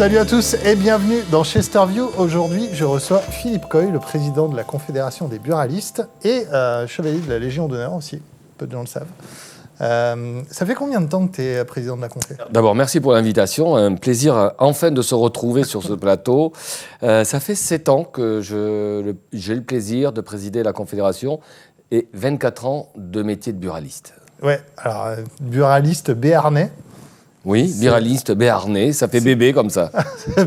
Salut à tous et bienvenue dans Chesterview. Aujourd'hui, je reçois Philippe Coy, le président de la Confédération des buralistes et chevalier de la Légion d'honneur aussi, peu de gens le savent. Ça fait combien de temps que tu es président de la Confé ? D'abord, merci pour l'invitation. Un plaisir enfin de se retrouver sur ce plateau. Ça fait 7 ans que j'ai le plaisir de présider la Confédération et 24 ans de métier de buraliste. Ouais, alors buraliste béarnais. Oui, buraliste béarnais, ça fait bébé comme ça.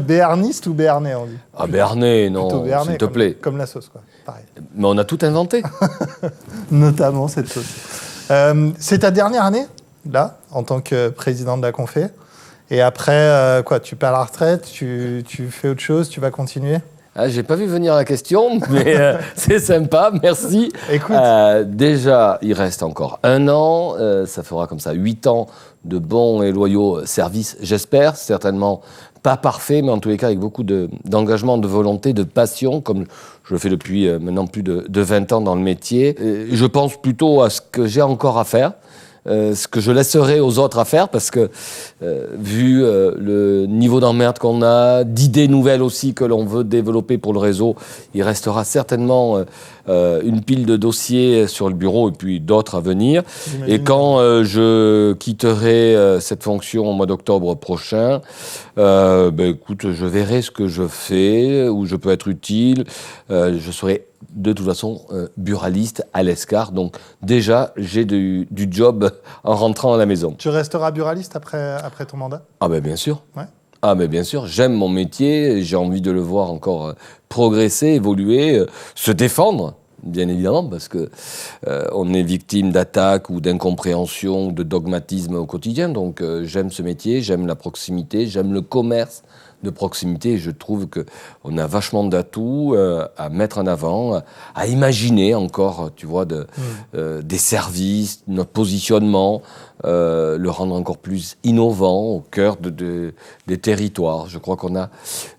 Béarniste ou béarnais, on dit ? Ah, béarnais, non, béarnais, s'il te plaît. Comme la sauce, quoi. Pareil. Mais on a tout inventé. Notamment cette sauce. C'est ta dernière année, là, en tant que président de la Confé. Et après, quoi, tu pars à la retraite, tu fais autre chose, tu vas continuer ? Ah, j'ai pas vu venir la question, mais c'est sympa, merci. Écoute. Déjà, il reste encore 1 an, ça fera comme ça 8 ans de bons et loyaux services, j'espère, certainement pas parfait, mais en tous les cas avec beaucoup d'engagement, de volonté, de passion, comme je le fais depuis maintenant plus de 20 ans dans le métier. Et je pense plutôt à ce que j'ai encore à faire. Ce que je laisserai aux autres à faire, parce que vu le niveau d'emmerde qu'on a, d'idées nouvelles aussi que l'on veut développer pour le réseau, il restera certainement une pile de dossiers sur le bureau et puis d'autres à venir. J'imagine. Et quand je quitterai cette fonction au mois d'octobre prochain, écoute, je verrai ce que je fais, où je peux être utile. Je serai de toute façon buraliste à l'Escar. Donc déjà, j'ai du job en rentrant à la maison. Tu resteras buraliste après ton mandat ? Ah ben bien sûr. Ouais. Ah mais bien sûr, j'aime mon métier, j'ai envie de le voir encore progresser, évoluer, se défendre, bien évidemment, parce que on est victime d'attaques ou d'incompréhension, de dogmatisme au quotidien. Donc j'aime ce métier, j'aime la proximité, j'aime le commerce de proximité. Et je trouve qu'on a vachement d'atouts à mettre en avant, à imaginer encore, tu vois, des services, notre positionnement, le rendre encore plus innovant au cœur des territoires. Je crois qu'on a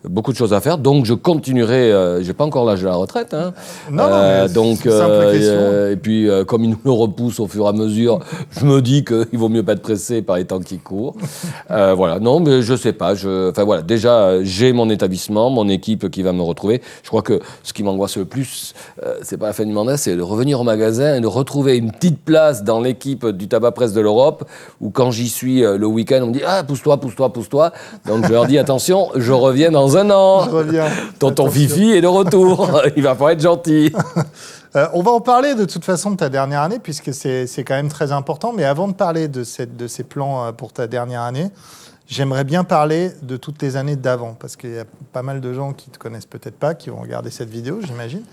beaucoup de choses à faire. Donc je continuerai, j'ai pas encore l'âge de la retraite. Hein. Non, mais donc, c'est une simple question. et puis comme il nous le repousse au fur et à mesure, je me dis qu'il vaut mieux pas être pressé par les temps qui courent. Voilà, non, mais je sais pas. Enfin voilà, déjà j'ai mon établissement, mon équipe qui va me retrouver. Je crois que ce qui m'angoisse le plus, c'est pas la fin du mandat, c'est de revenir au magasin et de retrouver une petite place dans l'équipe du tabac presse de l'Europe, où quand j'y suis le week-end, on me dit « Ah, pousse-toi ». Donc je leur dis « Attention, je reviens dans 1 an. Je reviens. Tonton Attention. Fifi est de retour. Il va pas être gentil. » On va en parler de toute façon de ta dernière année, puisque c'est quand même très important. Mais avant de parler de ces plans pour ta dernière année, j'aimerais bien parler de toutes les années d'avant, parce qu'il y a pas mal de gens qui ne te connaissent peut-être pas, qui vont regarder cette vidéo, j'imagine.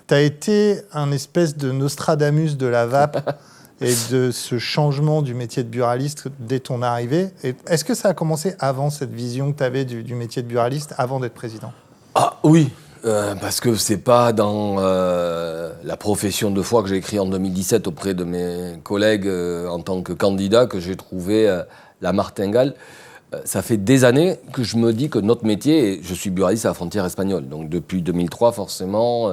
Tu as été un espèce de Nostradamus de la vape et de ce changement du métier de buraliste dès ton arrivée. Et est-ce que ça a commencé avant cette vision que tu avais du métier de buraliste, avant d'être président ? Ah oui, parce que c'est pas dans la profession de foi que j'ai écrit en 2017 auprès de mes collègues en tant que candidat que j'ai trouvé la martingale. Ça fait des années que je me dis que notre métier, et je suis buraliste à la frontière espagnole, donc depuis 2003 forcément,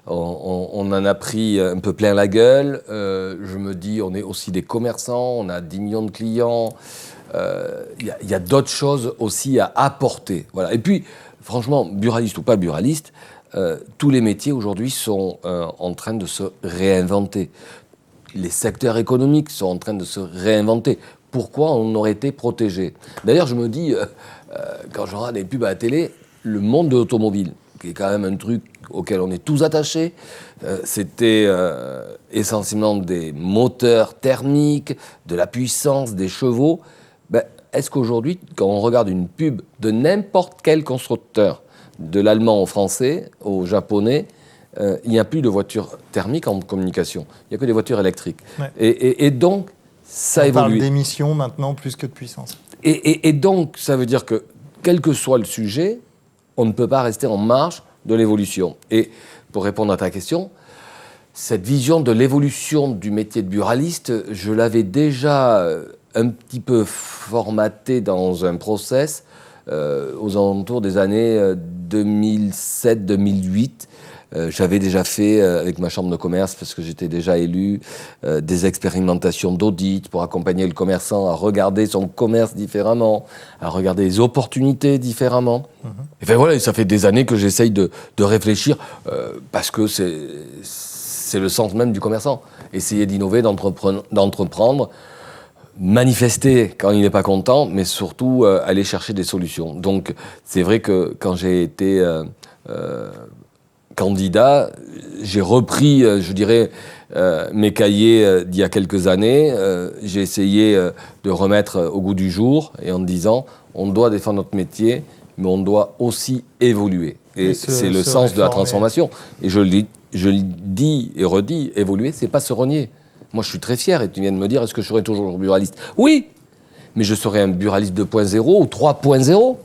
on en a pris un peu plein la gueule. Je me dis, on est aussi des commerçants, on a 10 millions de clients, y a d'autres choses aussi à apporter. Voilà. Et puis, franchement, buraliste ou pas buraliste, tous les métiers aujourd'hui sont en train de se réinventer. Les secteurs économiques sont en train de se réinventer. Pourquoi on aurait été protégé ? D'ailleurs, je me dis, quand je regarde les pubs à la télé, le monde de l'automobile, qui est quand même un truc auquel on est tous attachés, c'était essentiellement des moteurs thermiques, de la puissance, des chevaux. Est-ce qu'aujourd'hui, quand on regarde une pub de n'importe quel constructeur, de l'allemand au français, au japonais, il n'y a plus de voitures thermiques en communication. Il n'y a que des voitures électriques. Ouais. Et donc, ça évolue. On parle d'émissions maintenant plus que de puissance. Et donc, ça veut dire que, quel que soit le sujet, on ne peut pas rester en marge de l'évolution. Et pour répondre à ta question, cette vision de l'évolution du métier de buraliste, je l'avais déjà un petit peu formatée dans un process aux alentours des années 2007-2008. J'avais déjà fait avec ma chambre de commerce, parce que j'étais déjà élu, des expérimentations d'audit pour accompagner le commerçant à regarder son commerce différemment, à regarder les opportunités différemment. Et enfin, voilà, ça fait des années que j'essaye de réfléchir, parce que c'est le sens même du commerçant. Essayer d'innover, d'entreprendre, manifester quand il n'est pas content, mais surtout aller chercher des solutions. Donc c'est vrai que quand j'ai été candidat, j'ai repris, je dirais, mes cahiers d'il y a quelques années. J'ai essayé de remettre au goût du jour, et en me disant, on doit défendre notre métier, mais on doit aussi évoluer. Et c'est le sens de la transformation. Et je le dis et redis, évoluer, c'est pas se renier. Moi, je suis très fier, et tu viens de me dire, est-ce que je serai toujours buraliste ? Oui, mais je serai un buraliste 2.0 ou 3.0,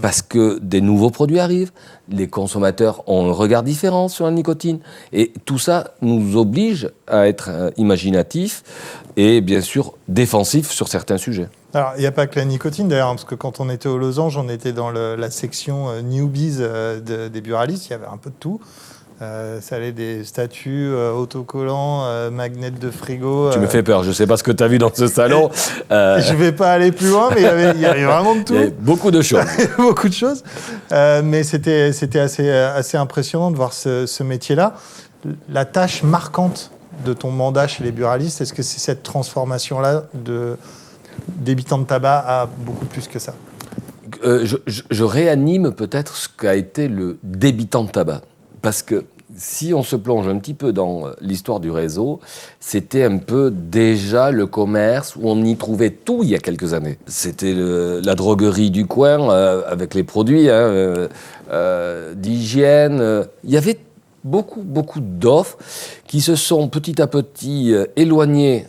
parce que des nouveaux produits arrivent, les consommateurs ont un regard différent sur la nicotine, et tout ça nous oblige à être imaginatifs et bien sûr défensifs sur certains sujets. Alors, il n'y a pas que la nicotine d'ailleurs, parce que quand on était aux Losanges, on était dans la section newbies des buralistes, il y avait un peu de tout. Ça allait des statues, autocollants, magnets de frigo. Tu me fais peur, je ne sais pas ce que tu as vu dans ce salon. Je ne vais pas aller plus loin, mais il y avait vraiment de tout. Il y avait beaucoup de choses. Beaucoup de choses. Mais c'était assez impressionnant de voir ce métier-là. La tâche marquante de ton mandat chez les buralistes, est-ce que c'est cette transformation-là de débitant de tabac à beaucoup plus que ça ? Je réanime peut-être ce qu'a été le débitant de tabac. Parce que si on se plonge un petit peu dans l'histoire du réseau, c'était un peu déjà le commerce où on y trouvait tout il y a quelques années. C'était la droguerie du coin avec les produits d'hygiène. Il y avait beaucoup d'offres qui se sont petit à petit éloignées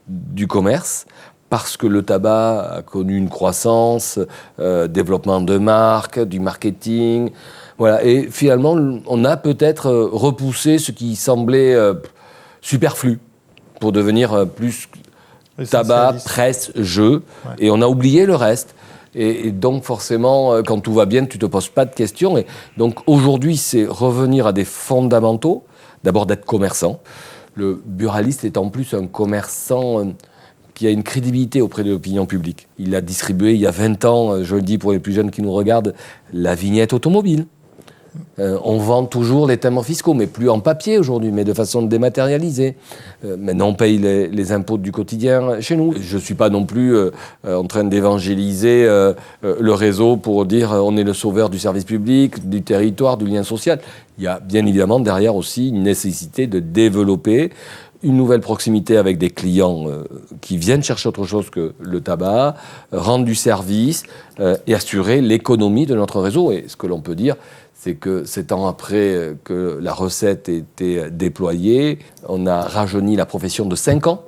du commerce, parce que le tabac a connu une croissance, développement de marques, du marketing. Voilà. Et finalement, on a peut-être repoussé ce qui semblait superflu pour devenir plus tabac, presse, jeu. Ouais. Et on a oublié le reste. Et donc forcément, quand tout va bien, tu ne te poses pas de questions. Et donc aujourd'hui, c'est revenir à des fondamentaux. D'abord d'être commerçant. Le buraliste est en plus un commerçant qui a une crédibilité auprès de l'opinion publique. Il a distribué il y a 20 ans, je le dis pour les plus jeunes qui nous regardent, la vignette automobile. On vend toujours les timbres fiscaux, mais plus en papier aujourd'hui, mais de façon dématérialisée. Maintenant, on paye les impôts du quotidien chez nous. Je ne suis pas non plus en train d'évangéliser le réseau pour dire on est le sauveur du service public, du territoire, du lien social. Il y a bien évidemment derrière aussi une nécessité de développer une nouvelle proximité avec des clients qui viennent chercher autre chose que le tabac, rendre du service et assurer l'économie de notre réseau. Et ce que l'on peut dire, c'est que 7 ans après que la recette ait été déployée, on a rajeuni la profession de 5 ans.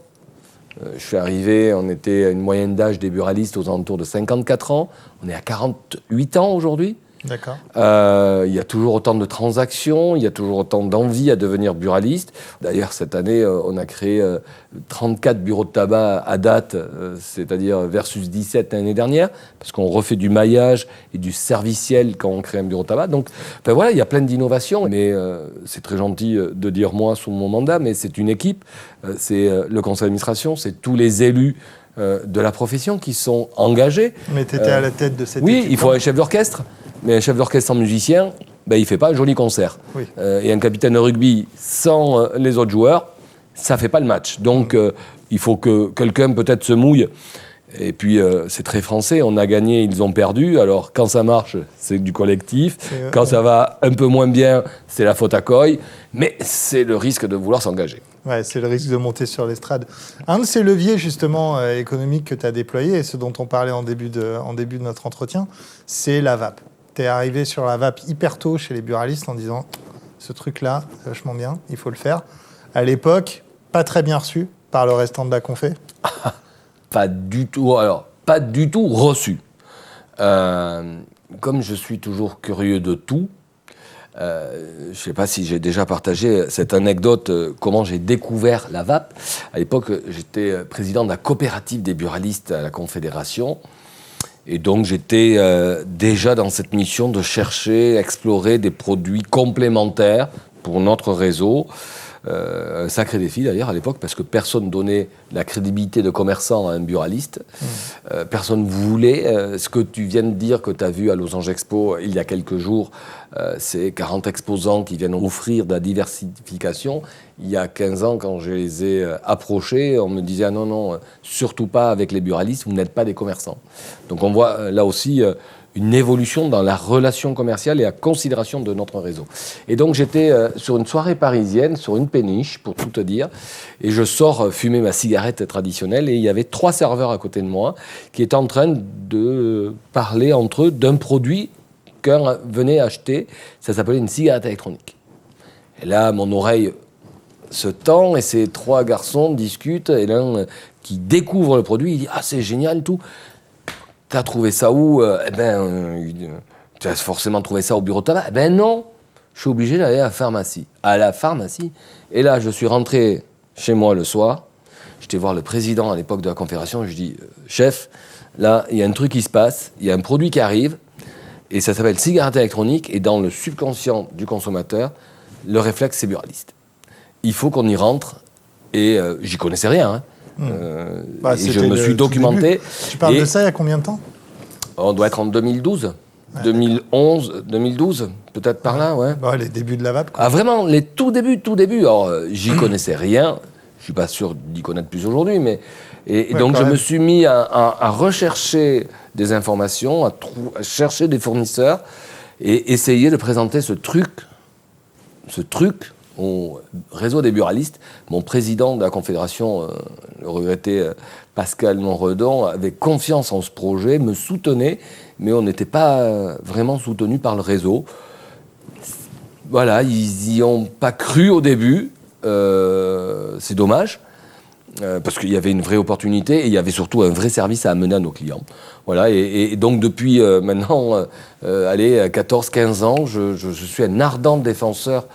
Je suis arrivé, on était à une moyenne d'âge des buralistes aux alentours de 54 ans. On est à 48 ans aujourd'hui. D'accord. Il y a toujours autant de transactions, il y a toujours autant d'envie à devenir buraliste. D'ailleurs, cette année, on a créé 34 bureaux de tabac à date, c'est-à-dire versus 17 l'année dernière, parce qu'on refait du maillage et du serviciel quand on crée un bureau de tabac. Donc, enfin, voilà, il y a plein d'innovations, mais c'est très gentil de dire moi sous mon mandat, mais c'est une équipe, c'est le conseil d'administration, c'est tous les élus de la profession qui sont engagés. Mais tu étais à la tête de cette équipe. Oui, il faut un chef d'orchestre. Mais un chef d'orchestre sans musicien, ben, il ne fait pas un joli concert. Oui. Et un capitaine de rugby sans les autres joueurs, ça ne fait pas le match. Donc, il faut que quelqu'un peut-être se mouille. Et puis, c'est très français, on a gagné, ils ont perdu. Alors, quand ça marche, c'est du collectif. Quand ça va un peu moins bien, c'est la faute à Coy. Mais c'est le risque de vouloir s'engager. Ouais, c'est le risque de monter sur l'estrade. Un de ces leviers, justement, économiques que tu as déployé, et ce dont on parlait en début de notre entretien, c'est la vape. Tu es arrivé sur la vape hyper tôt chez les buralistes en disant « ce truc-là, c'est vachement bien, il faut le faire ». À l'époque, pas très bien reçu par le restant de la confé. Pas du tout. Alors, pas du tout reçu. Comme je suis toujours curieux de tout, je ne sais pas si j'ai déjà partagé cette anecdote, comment j'ai découvert la vape. À l'époque, j'étais président de la coopérative des buralistes à la Confédération. Et donc, j'étais déjà dans cette mission de chercher, explorer des produits complémentaires, pour notre réseau. Un sacré défi d'ailleurs à l'époque, parce que personne donnait la crédibilité de commerçant à un buraliste. Personne ne voulait. Ce que tu viens de dire, que tu as vu à Losange Expo il y a quelques jours, c'est 40 exposants qui viennent offrir de la diversification. Il y a 15 ans, quand je les ai approchés, on me disait « Ah non, non, surtout pas avec les buralistes, vous n'êtes pas des commerçants ». Donc on voit là aussi une évolution dans la relation commerciale et la considération de notre réseau. Et donc j'étais sur une soirée parisienne, sur une péniche, pour tout te dire, et je sors fumer ma cigarette traditionnelle, et il y avait 3 serveurs à côté de moi qui étaient en train de parler entre eux d'un produit qu'un venait acheter. Ça s'appelait une cigarette électronique. Et là, mon oreille se tend, et ces 3 garçons discutent, et l'un qui découvre le produit, il dit « Ah, c'est génial, tout !» T'as trouvé ça où? Tu as forcément trouvé ça au bureau de tabac. Eh ben non, je suis obligé d'aller à la pharmacie. À la pharmacie. Et là, je suis rentré chez moi le soir. J'étais voir le président à l'époque de la Confédération. Et je dis, chef, là, il y a un truc qui se passe. Il y a un produit qui arrive. Et ça s'appelle cigarette électronique. Et dans le subconscient du consommateur, le réflexe, c'est buraliste. Il faut qu'on y rentre. Et j'y connaissais rien, hein. Et je me suis documenté. Tu parles de ça il y a combien de temps? On doit être en 2012, 2011, 2012, peut-être par là, ouais. Bah, les débuts de la vape, quoi. Ah vraiment, les tout débuts. Alors, j'y connaissais rien. Je suis pas sûr d'y connaître plus aujourd'hui, mais et donc je me suis mis à rechercher des informations, à chercher des fournisseurs et essayer de présenter ce truc au réseau des buralistes. Mon président de la Confédération, le regretté Pascal Monredon, avait confiance en ce projet, me soutenait, mais on n'était pas vraiment soutenu par le réseau. Voilà, ils n'y ont pas cru au début. C'est dommage, parce qu'il y avait une vraie opportunité et il y avait surtout un vrai service à amener à nos clients. Voilà, et donc depuis maintenant, 14-15 ans, je suis un ardent défenseur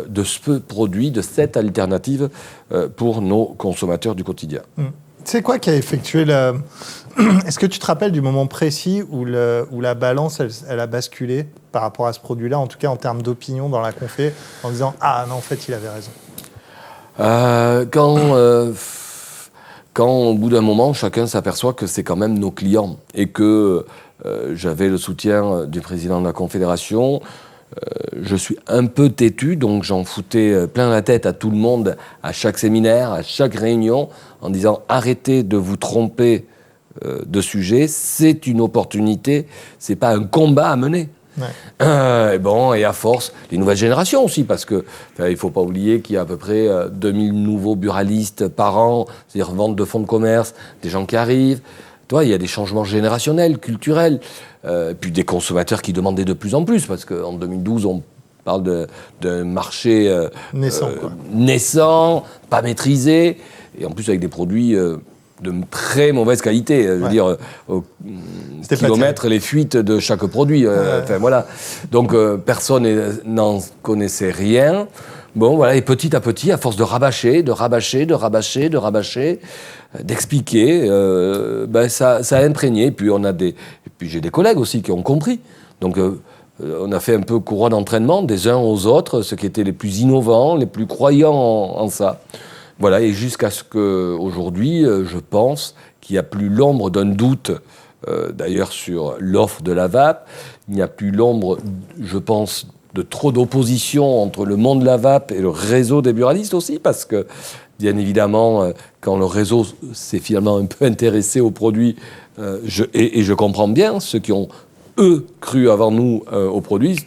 de ce produit, de cette alternative pour nos consommateurs du quotidien. C'est quoi qui a effectué la... Est-ce que tu te rappelles du moment précis où la balance, elle a basculé par rapport à ce produit-là, en tout cas en termes d'opinion dans la confé, en disant « Ah non, en fait, il avait raison ». Quand au bout d'un moment, chacun s'aperçoit que c'est quand même nos clients et que j'avais le soutien du président de la Confédération, je suis un peu têtu, donc j'en foutais plein la tête à tout le monde, à chaque séminaire, à chaque réunion, en disant « Arrêtez de vous tromper de sujet, c'est une opportunité, c'est pas un combat à mener ». Ouais. Et à force, les nouvelles générations aussi, parce que il ne faut pas oublier qu'il y a à peu près 2000 nouveaux buralistes par an, c'est-à-dire vente de fonds de commerce, des gens qui arrivent. Toi, il y a des changements générationnels, culturels, puis des consommateurs qui demandaient de plus en plus, parce qu'en 2012, on parle d'un marché naissant, pas maîtrisé, et en plus avec des produits de très mauvaise qualité, je veux dire, au kilomètre, les fuites de chaque produit. Voilà. Donc, personne n'en connaissait rien. Bon, voilà, et petit à petit, à force de rabâcher, d'expliquer, ça a imprégné. Et puis, j'ai des collègues aussi qui ont compris. Donc, on a fait un peu courroie d'entraînement des uns aux autres, ceux qui étaient les plus innovants, les plus croyants en ça. Voilà, et jusqu'à ce qu'aujourd'hui, je pense qu'il n'y a plus l'ombre d'un doute, d'ailleurs, sur l'offre de la vape. Il n'y a plus l'ombre, je pense, de trop d'opposition entre le monde de la vape et le réseau des buralistes aussi, parce que, bien évidemment, quand le réseau s'est finalement un peu intéressé aux produits, je comprends bien, ceux qui ont, eux, cru avant nous aux produits,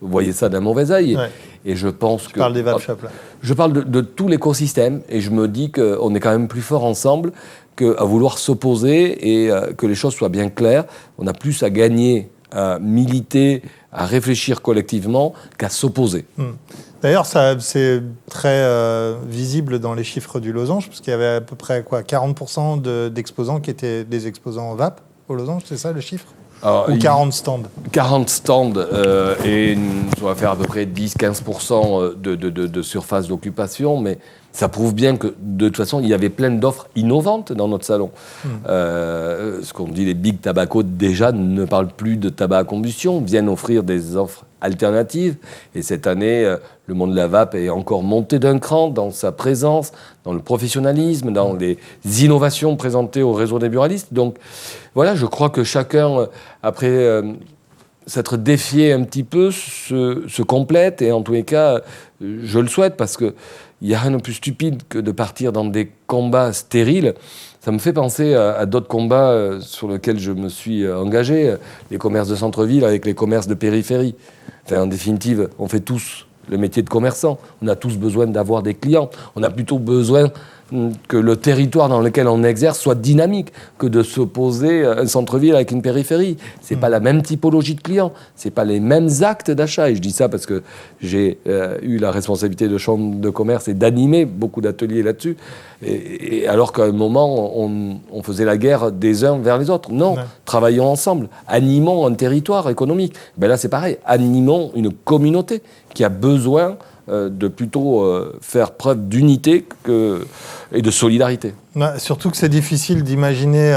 vous voyez ça d'un mauvais œil. Ouais. Et je pense que... Tu parles des vape shops, là. Je parle de tout l'écosystème, et je me dis qu'on est quand même plus fort ensemble qu'à vouloir s'opposer, et que les choses soient bien claires. On a plus à gagner, à militer, à réfléchir collectivement qu'à s'opposer. D'ailleurs, c'est très visible dans les chiffres du Losange, parce qu'il y avait à peu près 40% d'exposants qui étaient des exposants vape au Losange, c'est ça le chiffre? Ou 40 stands? 40 stands, et on va faire à peu près 10-15% de surface d'occupation, mais ça prouve bien que, de toute façon, il y avait plein d'offres innovantes dans notre salon. Ce qu'on dit, les big tobacco, déjà, ne parlent plus de tabac à combustion, viennent offrir des offres alternatives. Et cette année, le monde de la vape est encore monté d'un cran dans sa présence, dans le professionnalisme, dans les innovations présentées au réseau des buralistes. Donc voilà, je crois que chacun, après s'être défié un petit peu, se complète. Et en tous les cas, je le souhaite parce qu'il n'y a rien de plus stupide que de partir dans des combats stériles. Ça me fait penser à d'autres combats sur lesquels je me suis engagé, les commerces de centre-ville avec les commerces de périphérie. Enfin, en définitive, on fait tous le métier de commerçant. On a tous besoin d'avoir des clients. On a plutôt besoin que le territoire dans lequel on exerce soit dynamique, que de s'opposer à un centre-ville avec une périphérie. C'est pas la même typologie de clients, c'est pas les mêmes actes d'achat. Et je dis ça parce que j'ai eu la responsabilité de chambre de commerce et d'animer beaucoup d'ateliers là-dessus. Et alors qu'à un moment, on faisait la guerre des uns vers les autres. Non, travaillons ensemble, animons un territoire économique. Ben là, c'est pareil, animons une communauté qui a besoin de plutôt faire preuve d'unité et de solidarité. Surtout que c'est difficile d'imaginer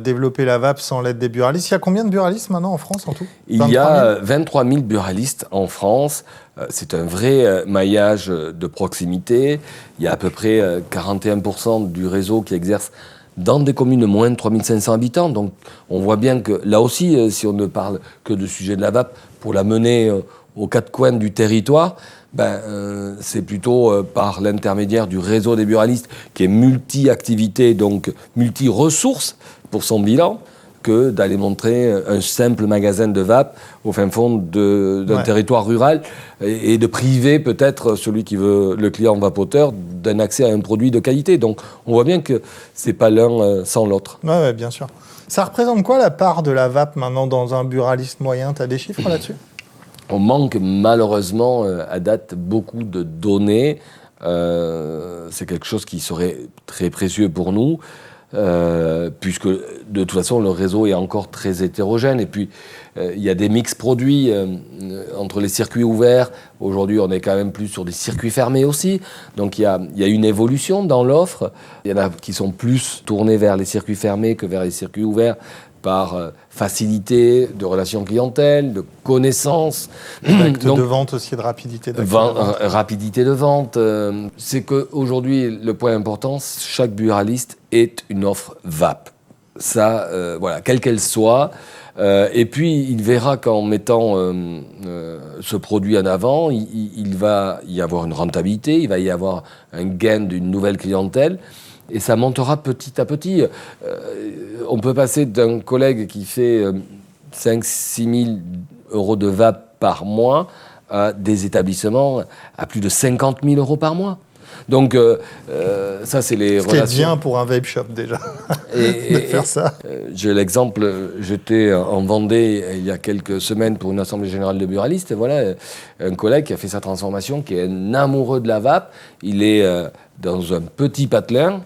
développer la vape sans l'aide des buralistes. Il y a combien de buralistes maintenant en France en tout ? Il y a 23 000 buralistes en France. C'est un vrai maillage de proximité. Il y a à peu près 41% du réseau qui exerce dans des communes de moins de 3 500 habitants. Donc on voit bien que là aussi, si on ne parle que de sujet de la vape, pour la mener aux quatre coins du territoire, c'est plutôt par l'intermédiaire du réseau des buralistes qui est multi-activité, donc multi-ressources pour son bilan, que d'aller montrer un simple magasin de vape au fin fond d'un territoire rural et de priver peut-être celui qui veut, le client vapoteur, d'un accès à un produit de qualité. Donc on voit bien que c'est pas l'un sans l'autre. Ouais, bien sûr. Ça représente quoi la part de la vape maintenant dans un buraliste moyen ? Tu as des chiffres là-dessus ? On manque malheureusement à date beaucoup de données. C'est quelque chose qui serait très précieux pour nous, puisque de toute façon le réseau est encore très hétérogène. Et puis il y a des mix produits entre les circuits ouverts. Aujourd'hui on est quand même plus sur des circuits fermés aussi. Donc il y a une évolution dans l'offre. Il y en a qui sont plus tournés vers les circuits fermés que vers les circuits ouverts, par facilité de relations clientèle, de connaissances. De vente aussi, de rapidité de vente. Rapidité de vente. C'est qu'aujourd'hui, le point important, chaque buraliste est une offre vape. Ça, voilà, quelle qu'elle soit. Et puis, il verra qu'en mettant ce produit en avant, il va y avoir une rentabilité, il va y avoir un gain d'une nouvelle clientèle. Et ça montera petit à petit. On peut passer d'un collègue qui fait 5-6 000 euros de vape par mois à des établissements à plus de 50 000 euros par mois. Donc ça, c'est les relations. Ce qui est bien pour un vape shop déjà, de faire ça. J'ai l'exemple, j'étais en Vendée il y a quelques semaines pour une assemblée générale de buralistes. Et voilà, un collègue qui a fait sa transformation, qui est un amoureux de la vape. Il est dans un petit patelin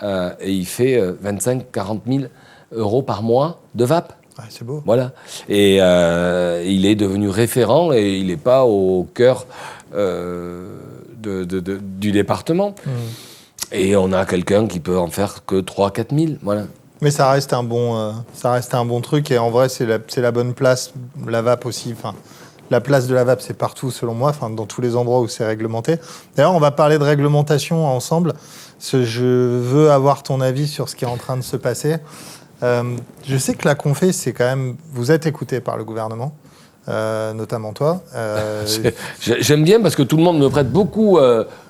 et il fait 25-40 000 euros par mois de vape. Ouais, c'est beau. Voilà. Et il est devenu référent et il n'est pas au cœur du département. Et on a quelqu'un qui peut en faire que 3-4 000. Voilà. Mais ça reste un bon truc et en vrai, c'est la bonne place. La vape aussi. Enfin, la place de la vape, c'est partout selon moi, enfin, dans tous les endroits où c'est réglementé. D'ailleurs, on va parler de réglementation ensemble. Je veux avoir ton avis sur ce qui est en train de se passer. Je sais que la Confé, c'est quand même... Vous êtes écouté par le gouvernement, notamment toi. J'aime bien parce que tout le monde me prête beaucoup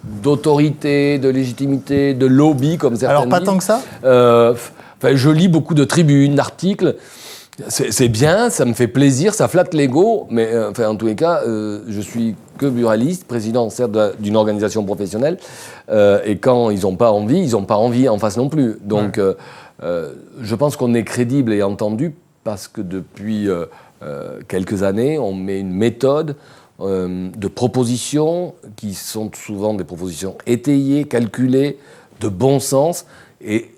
d'autorité, de légitimité, de lobby, comme certains disent. Alors, pas tant que ça je lis beaucoup de tribunes, d'articles. C'est bien, ça me fait plaisir, ça flatte l'ego, mais en tous les cas, je suis que buraliste, président certes d'une organisation professionnelle, et quand ils n'ont pas envie en face non plus. Donc, je pense qu'on est crédible et entendu parce que depuis quelques années, on met une méthode de propositions qui sont souvent des propositions étayées, calculées, de bon sens. Et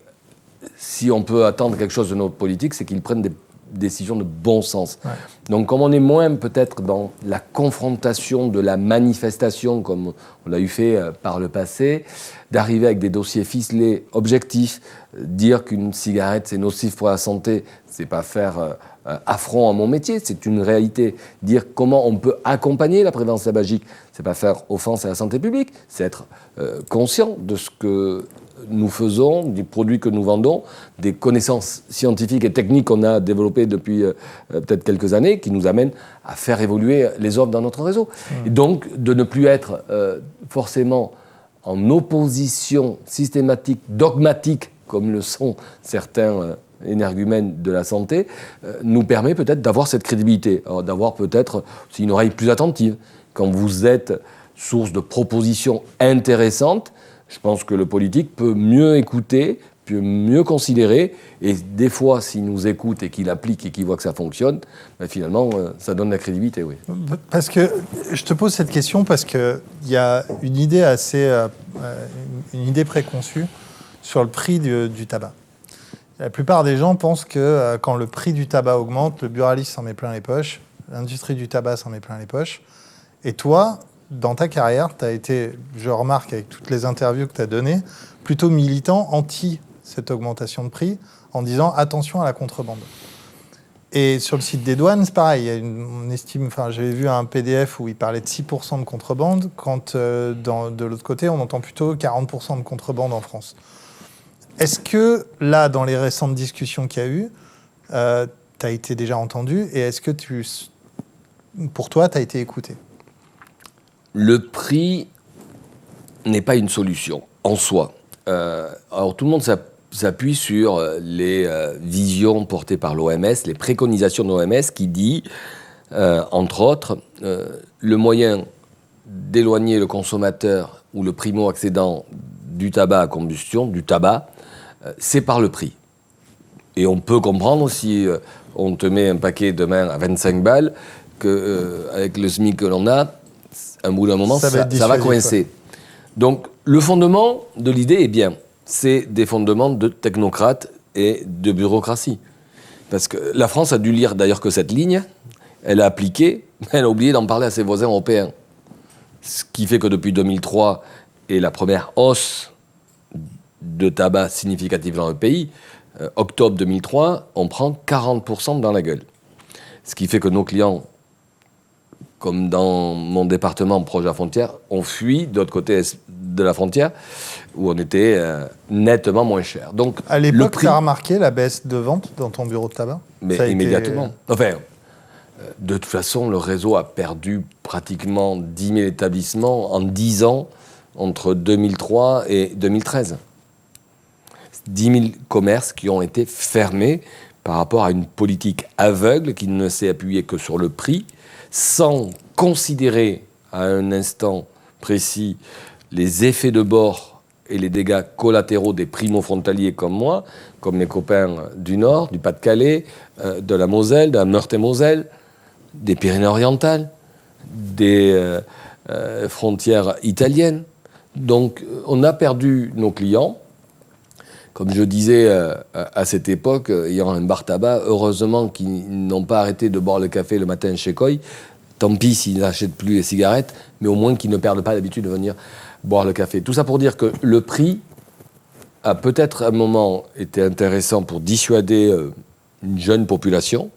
si on peut attendre quelque chose de notre politique, c'est qu'ils prennent des décisions de bon sens. Ouais. Donc comme on est moins peut-être dans la confrontation de la manifestation, comme on l'a eu fait par le passé, d'arriver avec des dossiers ficelés, objectifs, dire qu'une cigarette c'est nocif pour la santé, c'est pas faire affront à mon métier, c'est une réalité. Dire comment on peut accompagner la prévalence tabagique, c'est pas faire offense à la santé publique, c'est être conscient de ce que nous faisons, des produits que nous vendons, des connaissances scientifiques et techniques qu'on a développées depuis peut-être quelques années, qui nous amènent à faire évoluer les offres dans notre réseau. Et donc, de ne plus être forcément en opposition systématique, dogmatique, comme le sont certains énergumènes de la santé, nous permet peut-être d'avoir cette crédibilité, d'avoir peut-être aussi une oreille plus attentive. Quand vous êtes source de propositions intéressantes, je pense que le politique peut mieux écouter, peut mieux considérer, et des fois, s'il nous écoute et qu'il applique et qu'il voit que ça fonctionne, ben finalement, ça donne de la crédibilité, oui. Parce que je te pose cette question parce qu'il y a une idée une idée préconçue sur le prix du tabac. La plupart des gens pensent que quand le prix du tabac augmente, le buraliste s'en met plein les poches, l'industrie du tabac s'en met plein les poches, et toi, dans ta carrière, tu as été, je remarque avec toutes les interviews que tu as données, plutôt militant anti cette augmentation de prix, en disant attention à la contrebande. Et sur le site des douanes, c'est pareil, on estime, j'avais vu un PDF où il parlait de 6% de contrebande, quand de l'autre côté, on entend plutôt 40% de contrebande en France. Est-ce que là, dans les récentes discussions qu'il y a eu, tu as été déjà entendu, et est-ce que pour toi, tu as été écouté ? Le prix n'est pas une solution en soi. Alors tout le monde s'appuie sur les visions portées par l'OMS, les préconisations de l'OMS qui dit, entre autres, le moyen d'éloigner le consommateur ou le primo-accédant du tabac à combustion, du tabac, c'est par le prix. Et on peut comprendre si on te met un paquet demain à 25 balles, qu'avec le SMIC que l'on a, un bout d'un moment, ça va coincer. Donc, le fondement de l'idée est bien. C'est des fondements de technocrates et de bureaucratie. Parce que la France a dû lire d'ailleurs que cette ligne, elle a appliqué, elle a oublié d'en parler à ses voisins européens. Ce qui fait que depuis 2003 et la première hausse de tabac significative dans le pays, octobre 2003, on prend 40% dans la gueule. Ce qui fait que nos clients, comme dans mon département proche de la frontière, on fuit de l'autre côté de la frontière, où on était nettement moins cher. Donc, à l'époque, tu as remarqué la baisse de vente dans ton bureau de tabac ? Mais immédiatement. Enfin, de toute façon, le réseau a perdu pratiquement 10 000 établissements en 10 ans, entre 2003 et 2013. 10 000 commerces qui ont été fermés par rapport à une politique aveugle qui ne s'est appuyée que sur le prix, sans considérer à un instant précis les effets de bord et les dégâts collatéraux des primo-frontaliers comme moi, comme mes copains du Nord, du Pas-de-Calais, de la Moselle, de la Meurthe-et-Moselle, des Pyrénées-Orientales, des frontières italiennes. Donc on a perdu nos clients. Comme je disais à cette époque, ayant un bar tabac, heureusement qu'ils n'ont pas arrêté de boire le café le matin chez Coy. Tant pis s'ils n'achètent plus les cigarettes, mais au moins qu'ils ne perdent pas l'habitude de venir boire le café. Tout ça pour dire que le prix a peut-être à un moment été intéressant pour dissuader une jeune population,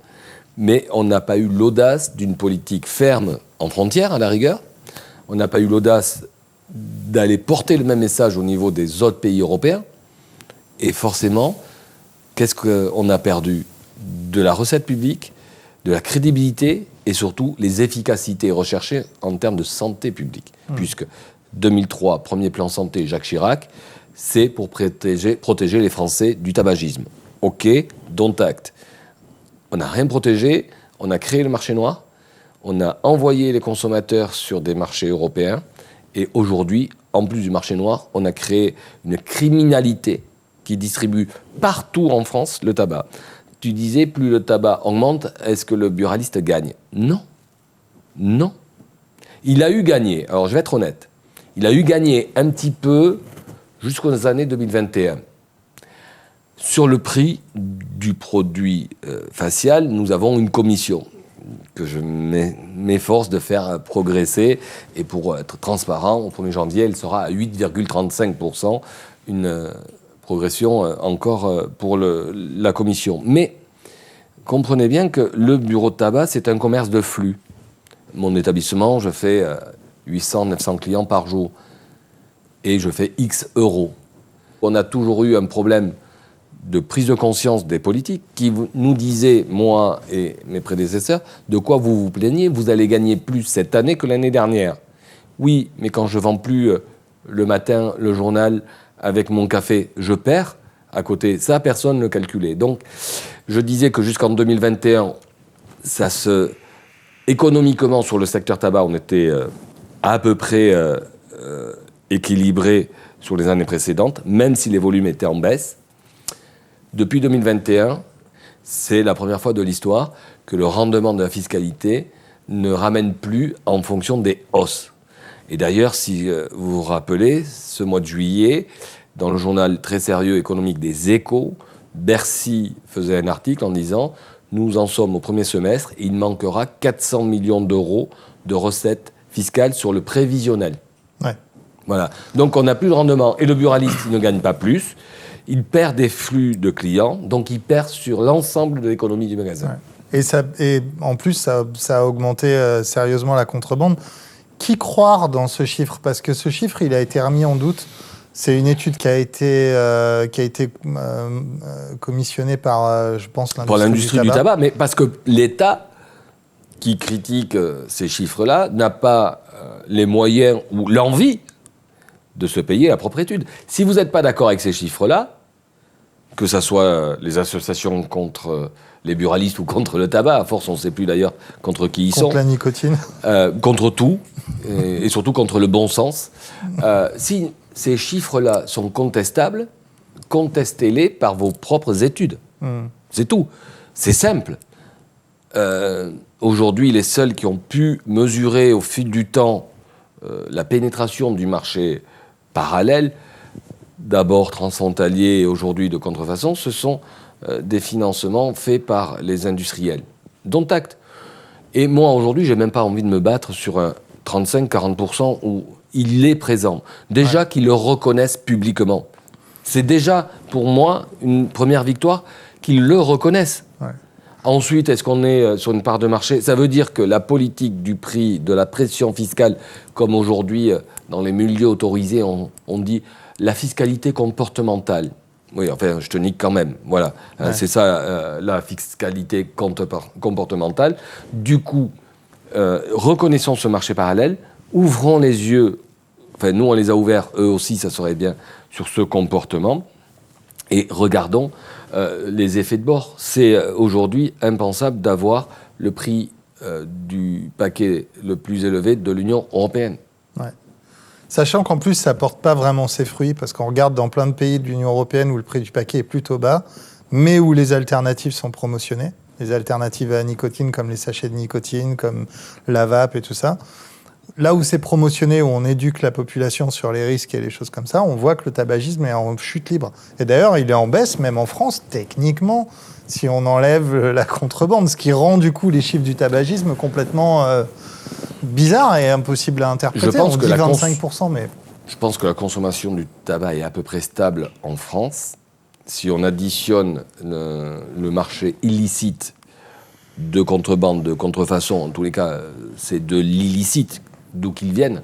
mais on n'a pas eu l'audace d'une politique ferme en frontière, à la rigueur. On n'a pas eu l'audace d'aller porter le même message au niveau des autres pays européens. Et forcément, qu'est-ce qu'on a perdu ? De la recette publique, de la crédibilité et surtout les efficacités recherchées en termes de santé publique. Puisque 2003, premier plan santé Jacques Chirac, c'est pour protéger les Français du tabagisme. OK, dont acte. On n'a rien protégé, on a créé le marché noir, on a envoyé les consommateurs sur des marchés européens et aujourd'hui, en plus du marché noir, on a créé une criminalité qui distribue partout en France le tabac. Tu disais, plus le tabac augmente, est-ce que le buraliste gagne ? Non. Non. Il a eu gagné, alors je vais être honnête, il a eu gagné un petit peu jusqu'aux années 2021. Sur le prix du produit facial, nous avons une commission que je m'efforce de faire progresser. Et pour être transparent, au 1er janvier, elle sera à 8,35%, une progression encore pour la commission. Mais comprenez bien que le bureau de tabac, c'est un commerce de flux. Mon établissement, je fais 800, 900 clients par jour. Et je fais X euros. On a toujours eu un problème de prise de conscience des politiques qui nous disaient, moi et mes prédécesseurs, de quoi vous vous plaignez, vous allez gagner plus cette année que l'année dernière. Oui, mais quand je vends plus le matin le journal avec mon café, je perds à côté. Ça, personne ne le calculait. Donc, je disais que jusqu'en 2021, économiquement, sur le secteur tabac, on était à peu près équilibré sur les années précédentes, même si les volumes étaient en baisse. Depuis 2021, c'est la première fois de l'histoire que le rendement de la fiscalité ne ramène plus en fonction des hausses. Et d'ailleurs, si vous vous rappelez, ce mois de juillet, dans le journal très sérieux économique des Échos, Bercy faisait un article en disant « Nous en sommes au premier semestre et il manquera 400 millions d'euros de recettes fiscales sur le prévisionnel. » Ouais. Voilà. Donc on n'a plus de rendement. Et le buraliste, il ne gagne pas plus. Il perd des flux de clients, donc il perd sur l'ensemble de l'économie du magasin. Ouais. Et en plus, ça a augmenté sérieusement la contrebande. Qui croire dans ce chiffre? Parce que ce chiffre, il a été remis en doute. C'est une étude qui a été commissionnée par, je pense, l'industrie du tabac. Mais parce que l'État, qui critique ces chiffres-là, n'a pas les moyens ou l'envie de se payer la propre étude. Si vous n'êtes pas d'accord avec ces chiffres-là, que ce soit les associations contre les buralistes ou contre le tabac, à force on ne sait plus d'ailleurs contre qui ils sont. Contre la nicotine. Contre tout, et surtout contre le bon sens. Si ces chiffres-là sont contestables, contestez-les par vos propres études. C'est tout. C'est simple. Aujourd'hui, les seuls qui ont pu mesurer au fil du temps la pénétration du marché parallèle, d'abord transfrontalier et aujourd'hui de contrefaçon, ce sont des financements faits par les industriels, dont acte. Et moi, aujourd'hui, je n'ai même pas envie de me battre sur un 35-40% où il est présent. Déjà qu'ils le reconnaissent publiquement. C'est déjà, pour moi, une première victoire qu'ils le reconnaissent. Ouais. Ensuite, est-ce qu'on est sur une part de marché? Ça veut dire que la politique du prix, de la pression fiscale, comme aujourd'hui, dans les milieux autorisés, on dit la fiscalité comportementale. Oui, enfin, je te nique quand même. Voilà, ouais. C'est ça, la fiscalité comportementale. Du coup, reconnaissons ce marché parallèle, ouvrons les yeux, enfin, nous, on les a ouverts, eux aussi, ça serait bien, sur ce comportement, et regardons les effets de bord. C'est aujourd'hui impensable d'avoir le prix du paquet le plus élevé de l'Union européenne. Ouais. Sachant qu'en plus, ça ne porte pas vraiment ses fruits, parce qu'on regarde dans plein de pays de l'Union européenne où le prix du paquet est plutôt bas, mais où les alternatives sont promotionnées. Les alternatives à la nicotine, comme les sachets de nicotine, comme la vape et tout ça. Là où c'est promotionné, où on éduque la population sur les risques et les choses comme ça, on voit que le tabagisme est en chute libre. Et d'ailleurs, il est en baisse, même en France, techniquement, si on enlève la contrebande, ce qui rend du coup les chiffres du tabagisme complètement bizarres et impossibles à interpréter. Je pense on que dit 25%, mais... Je pense que la consommation du tabac est à peu près stable en France. Si on additionne le marché illicite de contrebande, de contrefaçon, en tous les cas, c'est de l'illicite, d'où qu'ils viennent,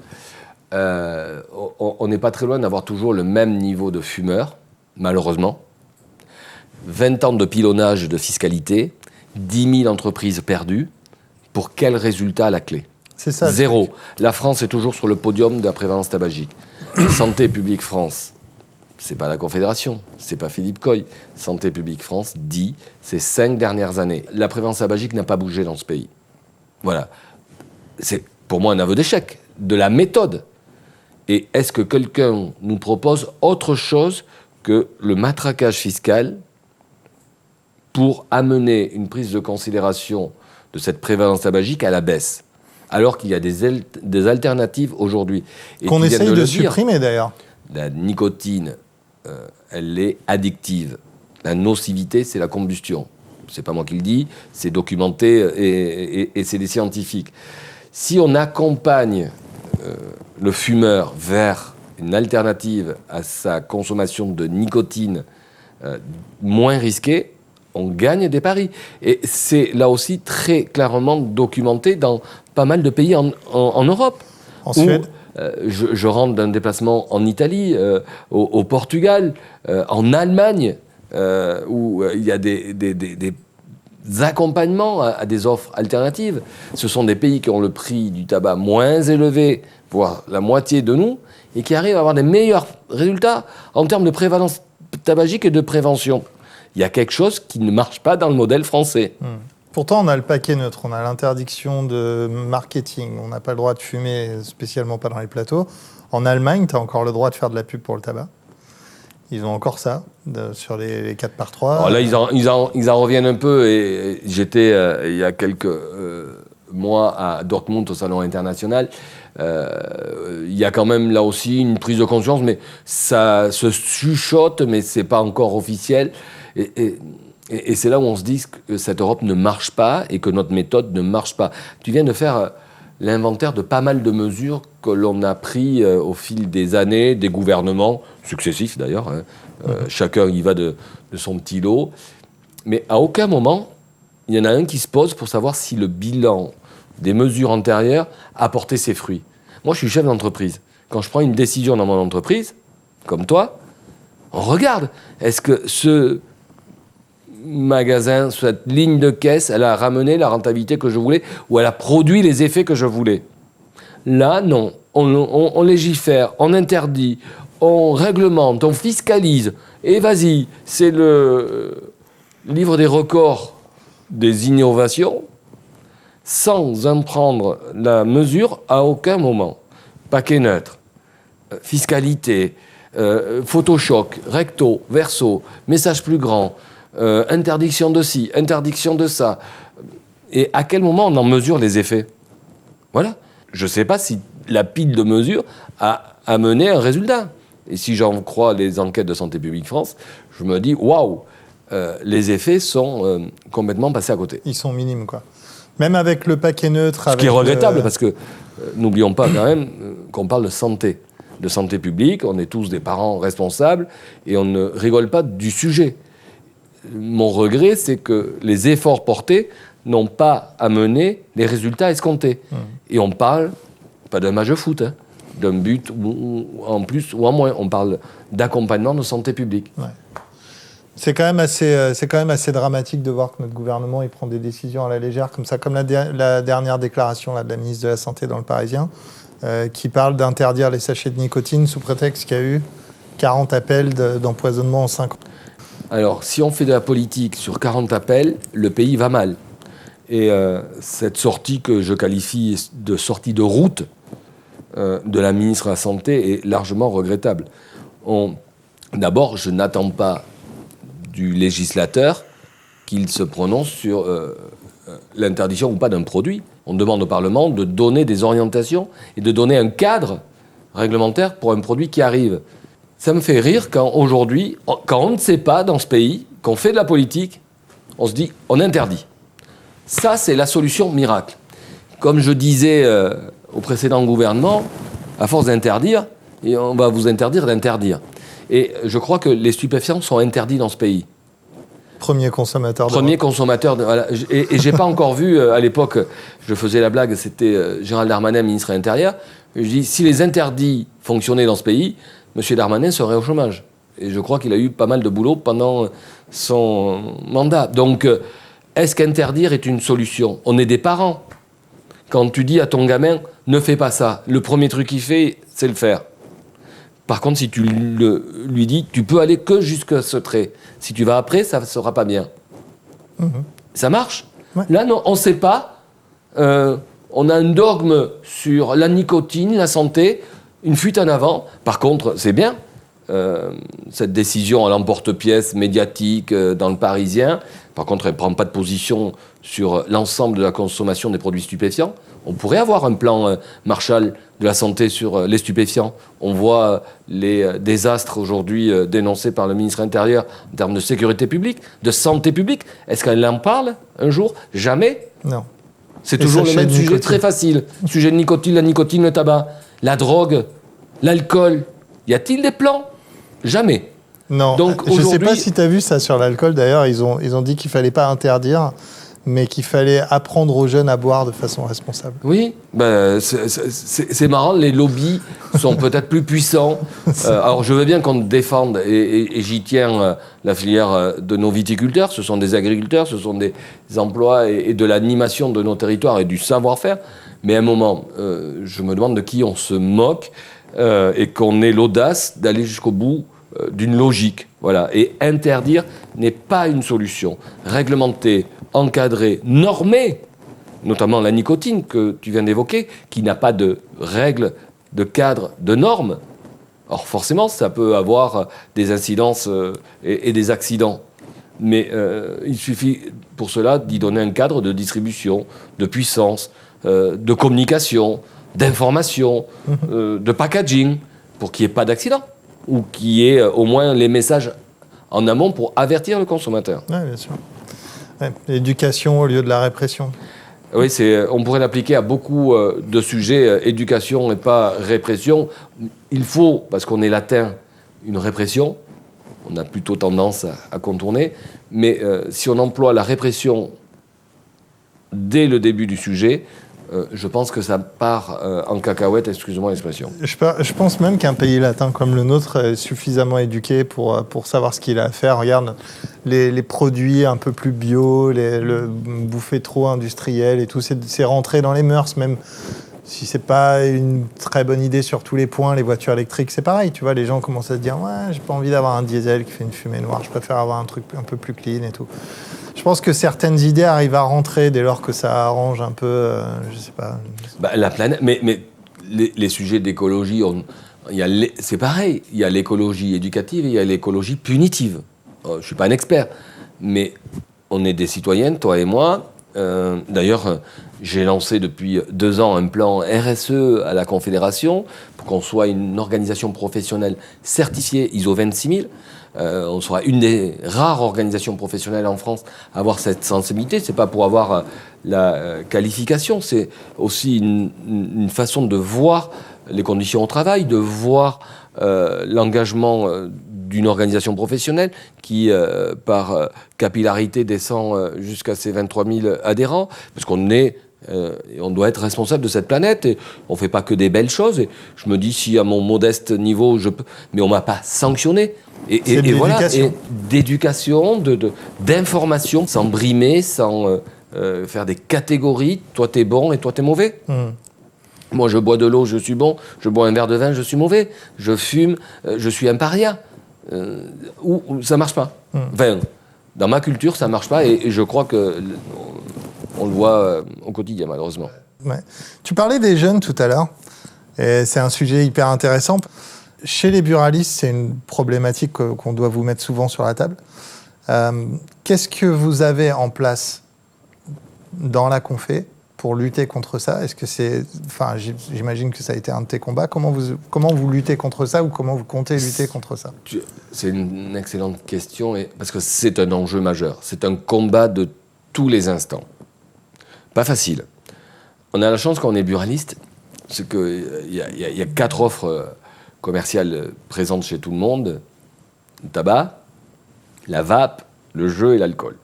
on n'est pas très loin d'avoir toujours le même niveau de fumeurs, malheureusement. 20 ans de pilonnage de fiscalité, 10 000 entreprises perdues. Pour quel résultat à la clé? C'est ça. Zéro. La France est toujours sur le podium de la prévalence tabagique. Santé publique France, c'est pas la Confédération, c'est pas Philippe Coy. Santé publique France dit ces 5 dernières années, la prévalence tabagique n'a pas bougé dans ce pays. Voilà. C'est pour moi un aveu d'échec de la méthode. Et est-ce que quelqu'un nous propose autre chose que le matraquage fiscal pour amener une prise de considération de cette prévalence tabagique à la baisse, alors qu'il y a des alternatives aujourd'hui. Et qu'on essaye de supprimer d'ailleurs. La nicotine, elle est addictive. La nocivité, c'est la combustion. C'est pas moi qui le dis, c'est documenté et c'est des scientifiques. Si on accompagne le fumeur vers une alternative à sa consommation de nicotine moins risquée, on gagne des paris. Et c'est là aussi très clairement documenté dans pas mal de pays en Europe. En Suède. Je rentre d'un déplacement en Italie, au Portugal, en Allemagne, où il y a des accompagnements à des offres alternatives. Ce sont des pays qui ont le prix du tabac moins élevé, voire la moitié de nous, et qui arrivent à avoir des meilleurs résultats en termes de prévalence tabagique et de prévention. Il y a quelque chose qui ne marche pas dans le modèle français. Pourtant, on a le paquet neutre, on a l'interdiction de marketing, on n'a pas le droit de fumer, spécialement pas dans les plateaux. En Allemagne, tu as encore le droit de faire de la pub pour le tabac. Ils ont encore ça, sur les 4x3. Alors là, ils en reviennent un peu. Et j'étais, il y a quelques mois, à Dortmund, au Salon international. Il y a quand même, là aussi, une prise de conscience, mais ça se chuchote, mais c'est pas encore officiel. Et c'est là où on se dit que cette Europe ne marche pas et que notre méthode ne marche pas. Tu viens de faire l'inventaire de pas mal de mesures que l'on a pris au fil des années, des gouvernements, successifs d'ailleurs. Chacun y va de son petit lot. Mais à aucun moment, il y en a un qui se pose pour savoir si le bilan des mesures antérieures a porté ses fruits. Moi, je suis chef d'entreprise. Quand je prends une décision dans mon entreprise, comme toi, on regarde. Est-ce que ce magasin, cette ligne de caisse, elle a ramené la rentabilité que je voulais ou elle a produit les effets que je voulais? Là, non. On légifère, on interdit, on réglemente, on fiscalise. Et vas-y, c'est le livre des records des innovations sans en prendre la mesure à aucun moment. Paquet neutre, fiscalité, Photoshop, recto, verso, message plus grand, interdiction de ci, interdiction de ça. Et à quel moment on en mesure les effets? Voilà. Je ne sais pas si la pile de mesures a amené un résultat. Et si j'en crois les enquêtes de Santé publique France, je me dis, waouh, les effets sont complètement passés à côté. Ils sont minimes, quoi. Même avec le paquet neutre... Ce qui est regrettable, parce que n'oublions pas quand même qu'on parle de santé publique, on est tous des parents responsables, et on ne rigole pas du sujet. Mon regret, c'est que les efforts portés n'ont pas amené les résultats escomptés. Et on parle, pas d'un match de foot, hein, d'un but ou en plus ou en moins. On parle d'accompagnement de santé publique. Ouais. C'est quand même assez dramatique de voir que notre gouvernement il prend des décisions à la légère comme ça, comme la dernière déclaration là, de la ministre de la Santé dans Le Parisien, qui parle d'interdire les sachets de nicotine sous prétexte qu'il y a eu 40 appels d'empoisonnement en 5 ans. Alors, si on fait de la politique sur 40 appels, le pays va mal. Et cette sortie que je qualifie de sortie de route de la ministre de la Santé est largement regrettable. D'abord, je n'attends pas du législateur qu'il se prononce sur l'interdiction ou pas d'un produit. On demande au Parlement de donner des orientations et de donner un cadre réglementaire pour un produit qui arrive. Ça me fait rire quand aujourd'hui, quand on ne sait pas dans ce pays, qu'on fait de la politique, on se dit on interdit. Ça, c'est la solution miracle. Comme je disais au précédent gouvernement, à force d'interdire, et on va vous interdire d'interdire. Et je crois que les stupéfiants sont interdits dans ce pays. Premier consommateur. Voilà. Et j'ai pas encore vu, à l'époque, je faisais la blague, c'était Gérald Darmanin, ministre de l'Intérieur. Je dis, si les interdits fonctionnaient dans ce pays, M. Darmanin serait au chômage. Et je crois qu'il a eu pas mal de boulot pendant son mandat. Donc, est-ce qu'interdire est une solution? On est des parents. Quand tu dis à ton gamin, ne fais pas ça, le premier truc qu'il fait, c'est le faire. Par contre, si tu lui dis, tu peux aller que jusqu'à ce trait. Si tu vas après, ça ne sera pas bien. Ça marche. Ouais. Là, non, on ne sait pas. On a un dogme sur la nicotine, la santé, une fuite en avant. Par contre, c'est bien. Cette décision à l'emporte-pièce médiatique dans le Parisien. Par contre, elle ne prend pas de position sur l'ensemble de la consommation des produits stupéfiants. On pourrait avoir un plan Marshall de la santé sur les stupéfiants. On voit les désastres aujourd'hui dénoncés par le ministre intérieur en termes de sécurité publique, de santé publique. Est-ce qu'elle en parle un jour? Jamais. Non. C'est toujours le même sujet très facile. Sujet de nicotine, la nicotine, le tabac, la drogue, l'alcool. Y a-t-il des plans? Jamais. Non, Donc, je ne sais pas si tu as vu ça sur l'alcool. D'ailleurs, ils ont dit qu'il ne fallait pas interdire, mais qu'il fallait apprendre aux jeunes à boire de façon responsable. Oui, c'est marrant, les lobbies sont peut-être plus puissants. Alors je veux bien qu'on défende, et j'y tiens, la filière de nos viticulteurs. Ce sont des agriculteurs, ce sont des emplois et de l'animation de nos territoires et du savoir-faire. Mais à un moment, je me demande de qui on se moque et qu'on ait l'audace d'aller jusqu'au bout d'une logique. Voilà. Et interdire n'est pas une solution. Réglementer, encadrer, normer, notamment la nicotine que tu viens d'évoquer, qui n'a pas de règles, de cadre, de normes. Or forcément, ça peut avoir des incidences et des accidents. Mais il suffit pour cela d'y donner un cadre de distribution, de puissance, de communication, d'information, de packaging, pour qu'il n'y ait pas d'accident, ou qu'il y ait au moins les messages en amont pour avertir le consommateur. Oui, bien sûr. Ouais, l'éducation au lieu de la répression. Oui, on pourrait l'appliquer à beaucoup de sujets, éducation et pas répression. Il faut, parce qu'on est latin, une répression. On a plutôt tendance à contourner. Mais si on emploie la répression dès le début du sujet, je pense que ça part en cacahuète, excusez-moi l'expression. Je pense même qu'un pays latin comme le nôtre est suffisamment éduqué pour savoir ce qu'il a à faire. Regarde, les produits un peu plus bio, le bouffer trop industriel et tout, c'est rentré dans les mœurs, même si c'est pas une très bonne idée sur tous les points. Les voitures électriques, c'est pareil, tu vois, les gens commencent à se dire « Ouais, j'ai pas envie d'avoir un diesel qui fait une fumée noire, je préfère avoir un truc un peu plus clean et tout ». Je pense que certaines idées arrivent à rentrer dès lors que ça arrange un peu, je sais pas. La planète, mais les sujets d'écologie, c'est pareil. Il y a l'écologie éducative et il y a l'écologie punitive. Je ne suis pas un expert, mais on est des citoyennes, toi et moi. D'ailleurs, j'ai lancé depuis 2 ans un plan RSE à la Confédération pour qu'on soit une organisation professionnelle certifiée ISO 26000. On sera une des rares organisations professionnelles en France à avoir cette sensibilité. C'est pas pour avoir la qualification, c'est aussi une façon de voir les conditions au travail, de voir l'engagement d'une organisation professionnelle qui, par capillarité, descend jusqu'à ses 23 000 adhérents, parce qu'on on doit être responsable de cette planète et on ne fait pas que des belles choses. Et je me dis, si à mon modeste niveau, je peux... Mais on ne m'a pas sanctionné. Et voilà, et d'éducation, d'information, sans brimer, sans faire des catégories. Toi, t'es bon et toi, t'es mauvais. Moi, je bois de l'eau, je suis bon. Je bois un verre de vin, je suis mauvais. Je fume, je suis un paria. Ou ça marche pas. Enfin, dans ma culture, ça marche pas. Et je crois que on le voit au quotidien, malheureusement. Ouais. Tu parlais des jeunes tout à l'heure. Et c'est un sujet hyper intéressant. Chez les buralistes, c'est une problématique qu'on doit vous mettre souvent sur la table. Qu'est-ce que vous avez en place dans la Confé pour lutter contre ça? Est-ce que c'est, enfin, j'imagine que ça a été un de tes combats. Comment vous luttez contre ça ou comment vous comptez lutter contre ça? C'est une excellente question parce que c'est un enjeu majeur. C'est un combat de tous les instants. Pas facile. On a la chance quand on est buraliste, c'est qu'il y a 4 offres commerciales présentes chez tout le monde: le tabac, la vape, le jeu et l'alcool.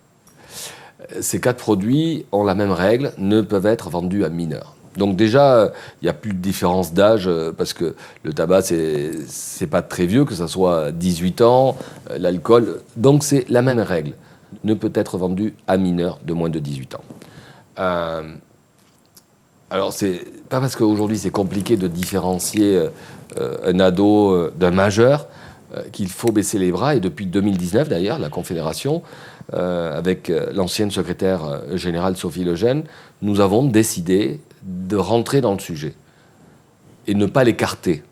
Ces 4 produits ont la même règle, ne peuvent être vendus à mineurs. Donc déjà, il n'y a plus de différence d'âge, parce que le tabac, c'est pas très vieux, que ça soit 18 ans, l'alcool. Donc c'est la même règle, ne peut être vendu à mineurs de moins de 18 ans. Alors c'est pas parce qu'aujourd'hui c'est compliqué de différencier un ado d'un majeur qu'il faut baisser les bras. Et depuis 2019 d'ailleurs, la Confédération, avec l'ancienne secrétaire générale Sophie Lejeune, nous avons décidé de rentrer dans le sujet et ne pas l'écarter.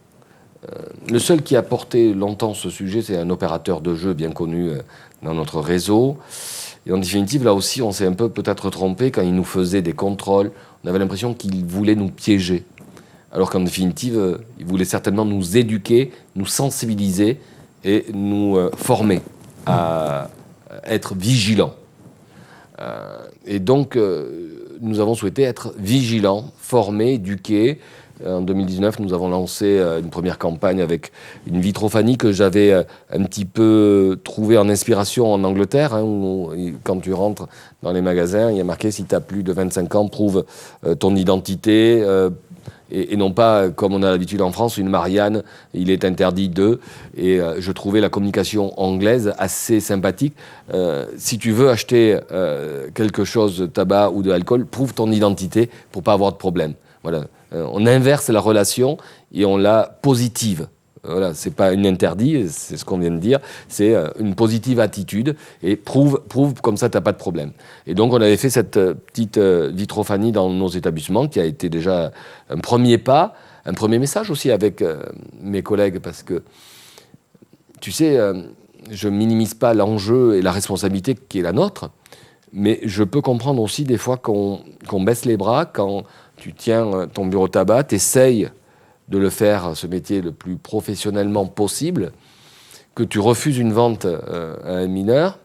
Le seul qui a porté longtemps ce sujet, c'est un opérateur de jeu bien connu dans notre réseau. Et en définitive, là aussi, on s'est un peu peut-être trompé quand il nous faisait des contrôles. On avait l'impression qu'il voulait nous piéger. Alors qu'en définitive, il voulait certainement nous éduquer, nous sensibiliser et nous former à être vigilants. Et donc, nous avons souhaité être vigilants, formés, éduqués, En 2019, nous avons lancé une première campagne avec une vitrophanie que j'avais un petit peu trouvée en inspiration en Angleterre, où quand tu rentres dans les magasins, il y a marqué « Si tu as plus de 25 ans, prouve ton identité ». Et non pas, comme on a l'habitude en France, une Marianne, il est interdit de. Et je trouvais la communication anglaise assez sympathique. Si tu veux acheter quelque chose de tabac ou de alcool, prouve ton identité pour pas avoir de problème. Voilà. On inverse la relation et on la positive. Voilà, c'est pas un interdit, c'est ce qu'on vient de dire, c'est une positive attitude et prouve comme ça t'as pas de problème. Et donc on avait fait cette petite vitrophanie dans nos établissements qui a été déjà un premier pas, un premier message aussi avec mes collègues parce que tu sais, je minimise pas l'enjeu et la responsabilité qui est la nôtre, mais je peux comprendre aussi des fois qu'on baisse les bras quand tu tiens ton bureau tabac, t'essayes de le faire, ce métier, le plus professionnellement possible, que tu refuses une vente à un mineur,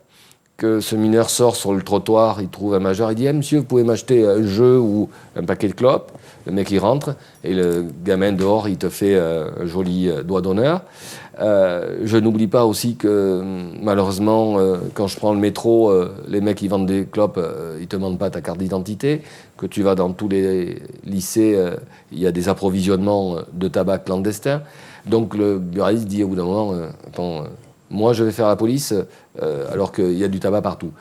que ce mineur sort sur le trottoir, il trouve un majeur, il dit « Monsieur, vous pouvez m'acheter un jeu ou un paquet de clopes ?» Le mec, il rentre, et le gamin dehors, il te fait un joli doigt d'honneur. Je n'oublie pas aussi que, malheureusement, quand je prends le métro, les mecs qui vendent des clopes, ils ne te demandent pas ta carte d'identité. Que tu vas dans tous les lycées, il y a des approvisionnements de tabac clandestins. Donc le buraliste dit au bout d'un moment, attends, moi je vais faire la police alors qu'il y a du tabac partout.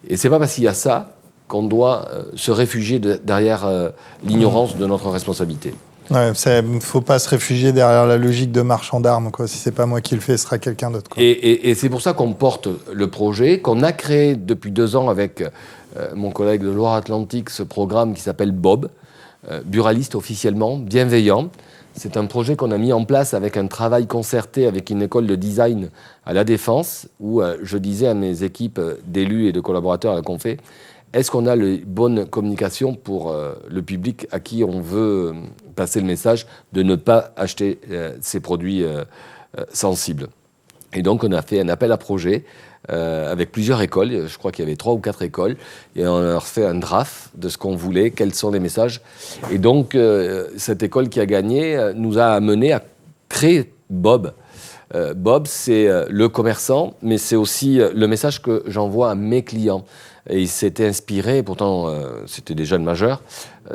Et c'est pas parce qu'il y a ça qu'on doit se réfugier derrière l'ignorance de notre responsabilité. Ouais, il ne faut pas se réfugier derrière la logique de marchand d'armes. Quoi. Si ce n'est pas moi qui le fais, ce sera quelqu'un d'autre. Quoi. Et c'est pour ça qu'on porte le projet, qu'on a créé depuis 2 ans avec mon collègue de Loire-Atlantique, ce programme qui s'appelle BOB, buraliste officiellement, bienveillant. C'est un projet qu'on a mis en place avec un travail concerté avec une école de design à La Défense, où je disais à mes équipes d'élus et de collaborateurs à la Confé, est-ce qu'on a les bonnes communications pour le public à qui on veut passer le message de ne pas acheter ces produits sensibles. Et donc on a fait un appel à projet avec plusieurs écoles, je crois qu'il y avait 3 ou 4 écoles, et on leur fait un draft de ce qu'on voulait, quels sont les messages. Et donc cette école qui a gagné nous a amené à créer Bob. Bob, c'est le commerçant, mais c'est aussi le message que j'envoie à mes clients. Et il s'était inspiré, pourtant c'était déjà le majeur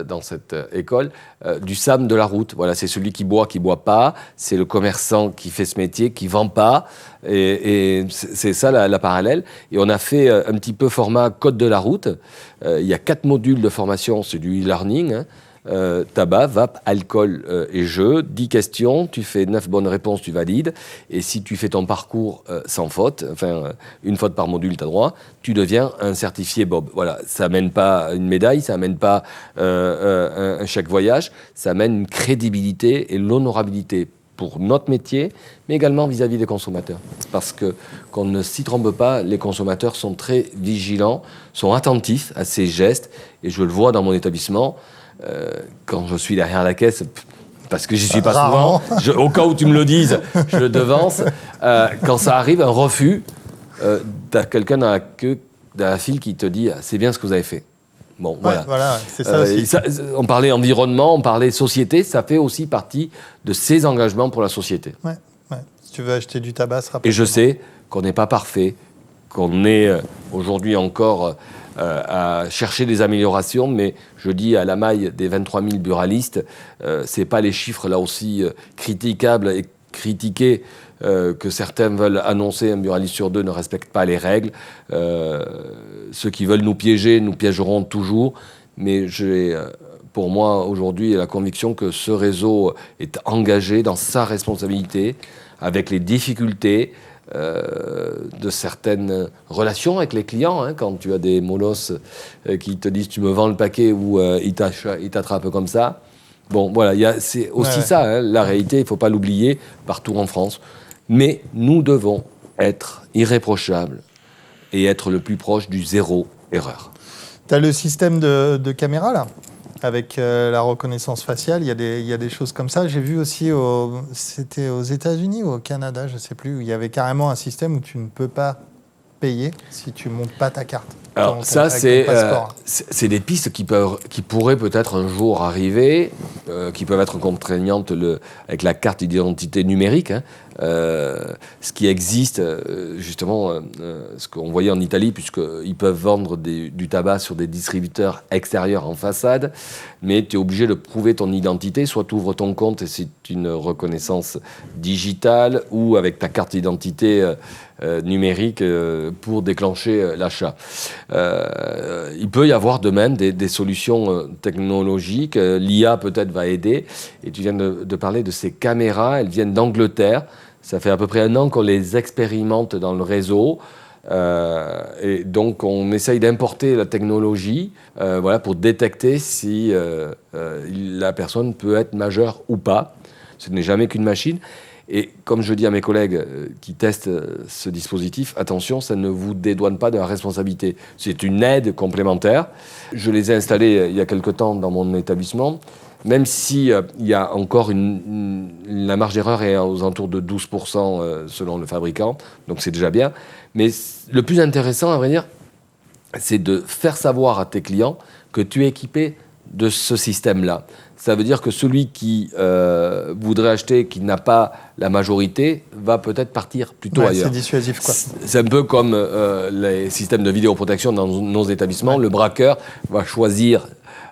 dans cette école, du Sam de la route. Voilà, c'est celui qui boit pas. C'est le commerçant qui fait ce métier, qui vend pas. Et c'est ça la parallèle. Et on a fait un petit peu format code de la route. Il y a 4 modules de formation, c'est du e-learning. Hein. Tabac, vape, alcool et jeu, 10 questions, tu fais 9 bonnes réponses, tu valides, et si tu fais ton parcours sans faute, enfin une faute par module, tu as droit, tu deviens un certifié Bob. Voilà, ça amène pas une médaille, ça amène pas un chèque voyage, ça amène une crédibilité et l'honorabilité pour notre métier, mais également vis-à-vis des consommateurs. Parce que qu'on ne s'y trompe pas, les consommateurs sont très vigilants, sont attentifs à ces gestes, et je le vois dans mon établissement, quand je suis derrière la caisse, parce que j'y suis pas souvent, au cas où tu me le dises, je le devance. Quand ça arrive, un refus, t'as quelqu'un dans la file qui te dit « c'est bien ce que vous avez fait ». Bon, ouais, voilà, c'est ça aussi. On parlait environnement, on parlait société, ça fait aussi partie de ces engagements pour la société. Ouais. Si tu veux acheter du tabac, ce sera pas. Et je sais qu'on n'est pas parfait, qu'on est aujourd'hui encore à chercher des améliorations, mais je dis à la maille des 23 000 buralistes, c'est pas les chiffres là aussi critiquables et critiqués que certains veulent annoncer. Un buraliste sur 2 ne respecte pas les règles. Ceux qui veulent nous piéger nous piégeront toujours, mais j'ai pour moi aujourd'hui la conviction que ce réseau est engagé dans sa responsabilité avec les difficultés de certaines relations avec les clients, hein, quand tu as des molosses qui te disent tu me vends le paquet ou ils t'attrapent comme ça. Bon, voilà, c'est aussi ça, hein, la réalité, il ne faut pas l'oublier, partout en France. Mais nous devons être irréprochables et être le plus proche du zéro erreur. Tu as le système de caméra, là, avec la reconnaissance faciale, il y a des choses comme ça. J'ai vu aussi, c'était aux États-Unis ou au Canada, je ne sais plus, où il y avait carrément un système où tu ne peux pas payer si tu ne montes pas ta carte. Alors ça, c'est des pistes qui pourraient peut-être un jour arriver. qui peuvent être contraignantes avec la carte d'identité numérique. Ce qui existe, justement, ce qu'on voyait en Italie, puisqu'ils peuvent vendre du tabac sur des distributeurs extérieurs en façade, mais tu es obligé de prouver ton identité, soit tu ouvres ton compte et c'est une reconnaissance digitale, ou avec ta carte d'identité numérique pour déclencher l'achat. Il peut y avoir de même des solutions technologiques. L'IA peut-être va aider. Et tu viens de parler de ces caméras. Elles viennent d'Angleterre. Ça fait à peu près 1 an qu'on les expérimente dans le réseau. Et donc on essaye d'importer la technologie pour détecter si la personne peut être majeure ou pas. Ce n'est jamais qu'une machine. Et comme je dis à mes collègues qui testent ce dispositif, attention, ça ne vous dédouane pas de la responsabilité. C'est une aide complémentaire. Je les ai installés il y a quelque temps dans mon établissement. Même si il y a encore la marge d'erreur est aux alentours de 12% selon le fabricant, donc c'est déjà bien. Mais le plus intéressant, à vrai dire, c'est de faire savoir à tes clients que tu es équipé de ce système-là. Ça veut dire que celui qui voudrait acheter, qui n'a pas la majorité, va peut-être partir plutôt ailleurs. C'est dissuasif, quoi. C'est un peu comme les systèmes de vidéoprotection dans nos établissements. Ouais. Le braqueur va choisir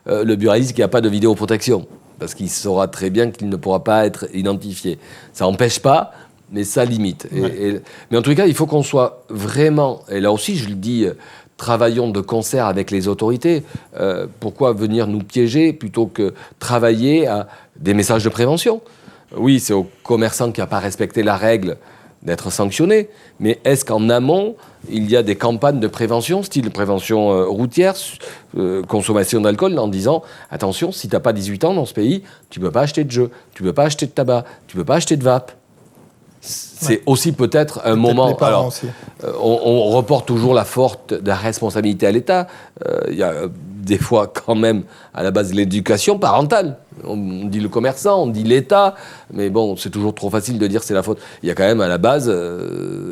le buraliste qui n'a pas de vidéoprotection, parce qu'il saura très bien qu'il ne pourra pas être identifié. Ça n'empêche pas, mais ça limite. Ouais. Mais en tout cas, il faut qu'on soit vraiment, et là aussi je le dis, travaillons de concert avec les autorités. Pourquoi venir nous piéger plutôt que travailler à des messages de prévention ? Oui, c'est au commerçant qui n'a pas respecté la règle d'être sanctionné, mais est-ce qu'en amont, il y a des campagnes de prévention, style prévention routière, consommation d'alcool, en disant « Attention, si tu n'as pas 18 ans dans ce pays, tu ne peux pas acheter de jeux, tu ne peux pas acheter de tabac, tu ne peux pas acheter de vape ». C'est aussi peut-être un moment. Alors, on reporte toujours la faute de la responsabilité à l'État. Il y a des fois quand même à la base l'éducation parentale. On dit le commerçant, on dit l'État, mais bon, c'est toujours trop facile de dire c'est la faute. Il y a quand même à la base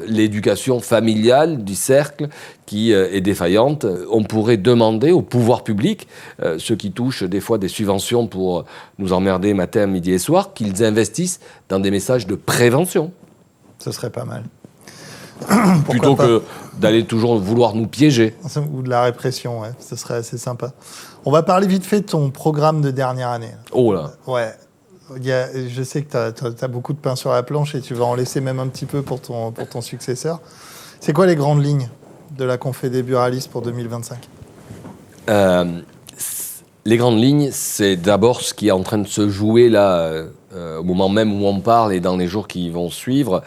l'éducation familiale du cercle qui est défaillante. On pourrait demander au pouvoir public, ceux qui touchent des fois des subventions pour nous emmerder matin, midi et soir, qu'ils investissent dans des messages de prévention. Ce serait pas mal. Plutôt que d'aller toujours vouloir nous piéger. Ou de la répression, ouais. Ce serait assez sympa. On va parler vite fait de ton programme de dernière année. Oh là. Ouais. Je sais que tu as beaucoup de pain sur la planche et tu vas en laisser même un petit peu pour ton successeur. C'est quoi les grandes lignes de la Confé des buralistes pour 2025 ? Les grandes lignes, c'est d'abord ce qui est en train de se jouer là, au moment même où on parle et dans les jours qui vont suivre,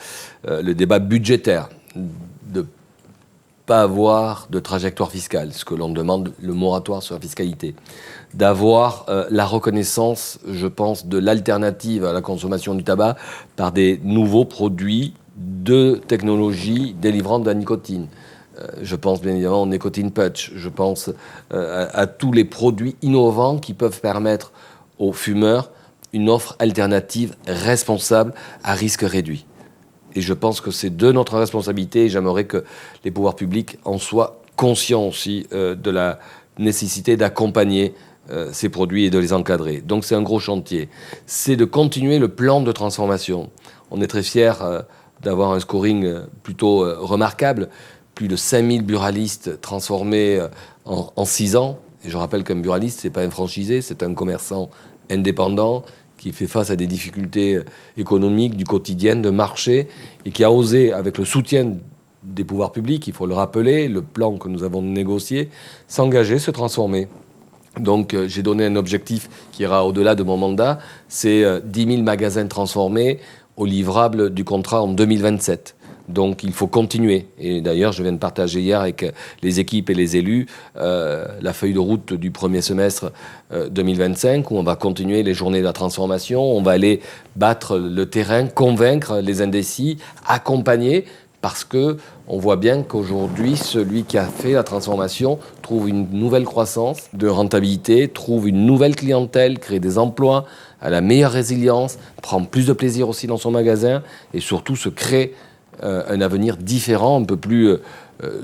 le débat budgétaire, de ne pas avoir de trajectoire fiscale, ce que l'on demande, le moratoire sur la fiscalité, d'avoir la reconnaissance, je pense, de l'alternative à la consommation du tabac par des nouveaux produits de technologie délivrant de la nicotine. Je pense bien évidemment au nicotine patch, je pense à tous les produits innovants qui peuvent permettre aux fumeurs une offre alternative responsable à risque réduit. Et je pense que c'est de notre responsabilité et j'aimerais que les pouvoirs publics en soient conscients aussi de la nécessité d'accompagner ces produits et de les encadrer. Donc c'est un gros chantier. C'est de continuer le plan de transformation. On est très fiers d'avoir un scoring plutôt remarquable. Plus de 5000 buralistes transformés en 6 ans. Et je rappelle qu'un buraliste, ce n'est pas un franchisé, c'est un commerçant indépendant qui fait face à des difficultés économiques du quotidien, de marché, et qui a osé, avec le soutien des pouvoirs publics, il faut le rappeler, le plan que nous avons négocié, s'engager, se transformer. Donc j'ai donné un objectif qui ira au-delà de mon mandat, c'est 10 000 magasins transformés au livrable du contrat en 2027. Donc il faut continuer. Et d'ailleurs, je viens de partager hier avec les équipes et les élus la feuille de route du premier semestre 2025, où on va continuer les journées de la transformation, on va aller battre le terrain, convaincre les indécis, accompagner, parce qu'on voit bien qu'aujourd'hui, celui qui a fait la transformation trouve une nouvelle croissance de rentabilité, trouve une nouvelle clientèle, crée des emplois, a la meilleure résilience, prend plus de plaisir aussi dans son magasin, et surtout se crée un avenir différent, un peu plus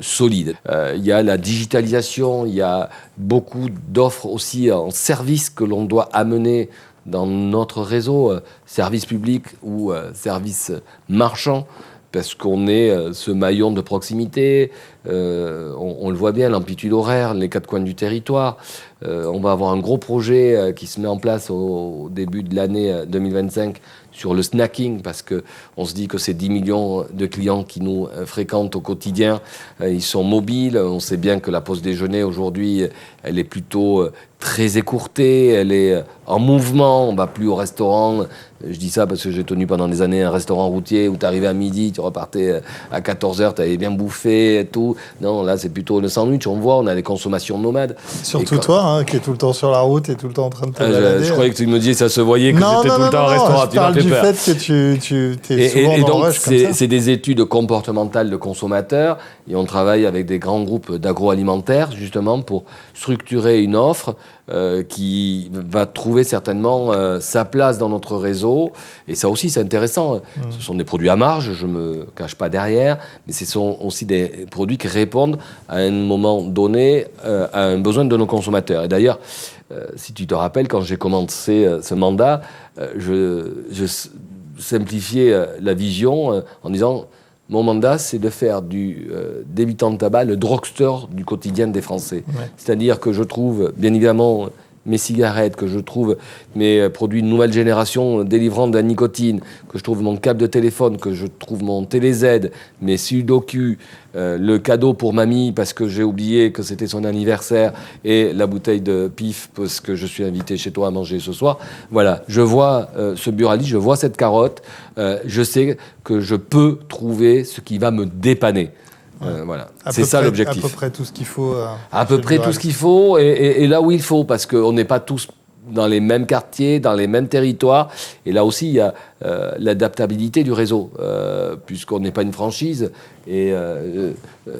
solide. Il y a la digitalisation, il y a beaucoup d'offres aussi en service que l'on doit amener dans notre réseau, service public ou service marchand, parce qu'on est ce maillon de proximité, on le voit bien, l'amplitude horaire, les quatre coins du territoire. On va avoir un gros projet qui se met en place au début de l'année 2025 sur le snacking, parce qu'on se dit que ces 10 millions de clients qui nous fréquentent au quotidien, ils sont mobiles. On sait bien que la pause déjeuner aujourd'hui, elle est plutôt très écourtée, elle est en mouvement, on ne va plus au restaurant. Je dis ça parce que j'ai tenu pendant des années un restaurant routier où tu arrivais à midi, tu repartais à 14h, tu avais bien bouffé et tout. Non, là c'est plutôt le sandwich, on voit, on a des consommations nomades. Surtout toi, hein, qui est tout le temps sur la route et tout le temps en train de te balader. Je croyais que tu me disais ça se voyait, que j'étais tout le temps au restaurant. Je parle du fait que tu es souvent dans le rush comme ça. C'est des études comportementales de consommateurs et on travaille avec des grands groupes d'agroalimentaires justement pour structurer une offre qui va trouver certainement sa place dans notre réseau. Et ça aussi, c'est intéressant. Ce sont des produits à marge, je ne me cache pas derrière, mais ce sont aussi des produits qui répondent à un moment donné à un besoin de nos consommateurs. Et d'ailleurs, si tu te rappelles, quand j'ai commencé ce mandat, je simplifiais la vision en disant... Mon mandat, c'est de faire du débutant de tabac le drugstore du quotidien des Français. Ouais. C'est-à-dire que je trouve, bien évidemment, mes cigarettes, que je trouve mes produits de nouvelle génération délivrant de la nicotine, que je trouve mon câble de téléphone, que je trouve mon TéléZ, mes Sudoku, le cadeau pour mamie parce que j'ai oublié que c'était son anniversaire et la bouteille de pif parce que je suis invité chez toi à manger ce soir. Voilà, je vois ce buraliste, je vois cette carotte, je sais que je peux trouver ce qui va me dépanner. Voilà, c'est ça l'objectif. À peu près tout ce qu'il faut. À peu près tout ce qu'il faut et là où il faut, parce qu'on n'est pas tous dans les mêmes quartiers, dans les mêmes territoires. Et là aussi, il y a l'adaptabilité du réseau, puisqu'on n'est pas une franchise. Et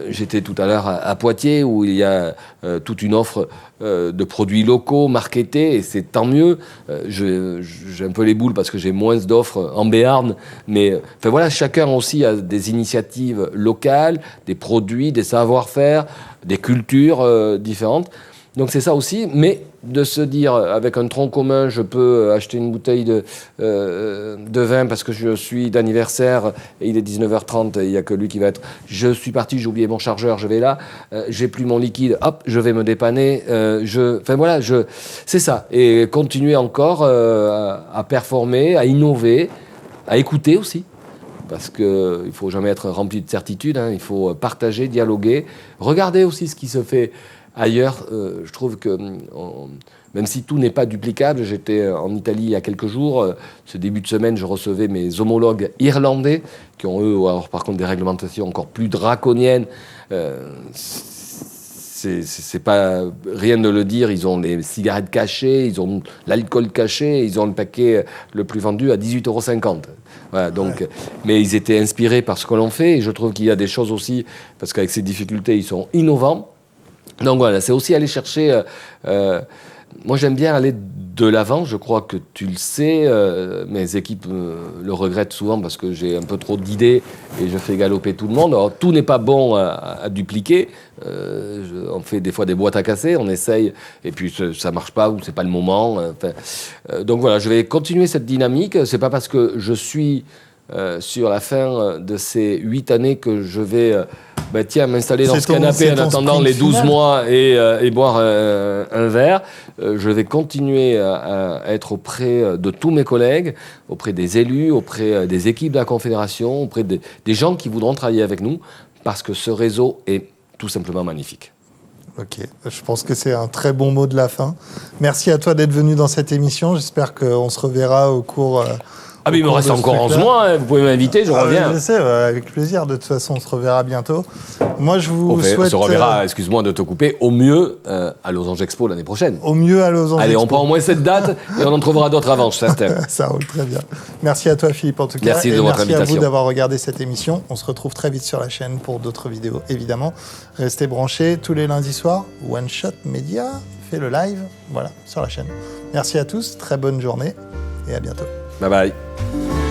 j'étais tout à l'heure à Poitiers, où il y a toute une offre de produits locaux, marketés, et c'est tant mieux. J'ai un peu les boules parce que j'ai moins d'offres en Béarn. Mais enfin, voilà, chacun aussi a des initiatives locales, des produits, des savoir-faire, des cultures différentes. Donc c'est ça aussi, mais de se dire, avec un tronc commun, je peux acheter une bouteille de vin parce que je suis d'anniversaire et il est 19h30 et il n'y a que lui qui va être... Je suis parti, j'ai oublié mon chargeur, je vais là, j'ai plus mon liquide, hop, je vais me dépanner. Enfin voilà, c'est ça. Et continuer encore à performer, à innover, à écouter aussi. Parce qu'il ne faut jamais être rempli de certitudes, hein, il faut partager, dialoguer, regarder aussi ce qui se fait ailleurs. Je trouve que, même si tout n'est pas duplicable, j'étais en Italie il y a quelques jours. Ce début de semaine, je recevais mes homologues irlandais, qui ont, eux, alors, par contre, des réglementations encore plus draconiennes. C'est pas rien de le dire, ils ont les cigarettes cachées, ils ont l'alcool caché, ils ont le paquet le plus vendu à 18,50 €. Voilà, donc, ouais. Mais ils étaient inspirés par ce que l'on fait, et je trouve qu'il y a des choses aussi, parce qu'avec ces difficultés, ils sont innovants. Donc voilà, c'est aussi aller chercher... moi, j'aime bien aller de l'avant, je crois que tu le sais. Mes équipes le regrettent souvent parce que j'ai un peu trop d'idées et je fais galoper tout le monde. Alors, tout n'est pas bon à dupliquer. On fait des fois des boîtes à casser, on essaye, et puis ça ne marche pas ou ce n'est pas le moment. Donc voilà, je vais continuer cette dynamique. Ce n'est pas parce que je suis sur la fin de ces 8 années que je vais... m'installer dans ce canapé en attendant les 12 mois et boire un verre. Je vais continuer à être auprès de tous mes collègues, auprès des élus, auprès des équipes de la Confédération, auprès des gens qui voudront travailler avec nous, parce que ce réseau est tout simplement magnifique. Ok, je pense que c'est un très bon mot de la fin. Merci à toi d'être venu dans cette émission. J'espère qu'on se reverra au cours... Ah mais il me reste encore 11 mois, hein. Vous pouvez m'inviter, je reviens. Je sais, avec plaisir, de toute façon on se reverra bientôt. Moi je vous souhaite... On se reverra, excuse-moi de te couper, au mieux à Losange Expo l'année prochaine. Au mieux à Losange Expo. Allez, on prend au moins cette date et on en trouvera d'autres avant, je suis certain. Ça roule très bien. Merci à toi Philippe en tout cas. Merci de votre invitation. Merci à vous d'avoir regardé cette émission. On se retrouve très vite sur la chaîne pour d'autres vidéos, évidemment. Restez branchés tous les lundis soirs. One Shot Media fait le live, voilà, sur la chaîne. Merci à tous, très bonne journée et à bientôt. Bye bye.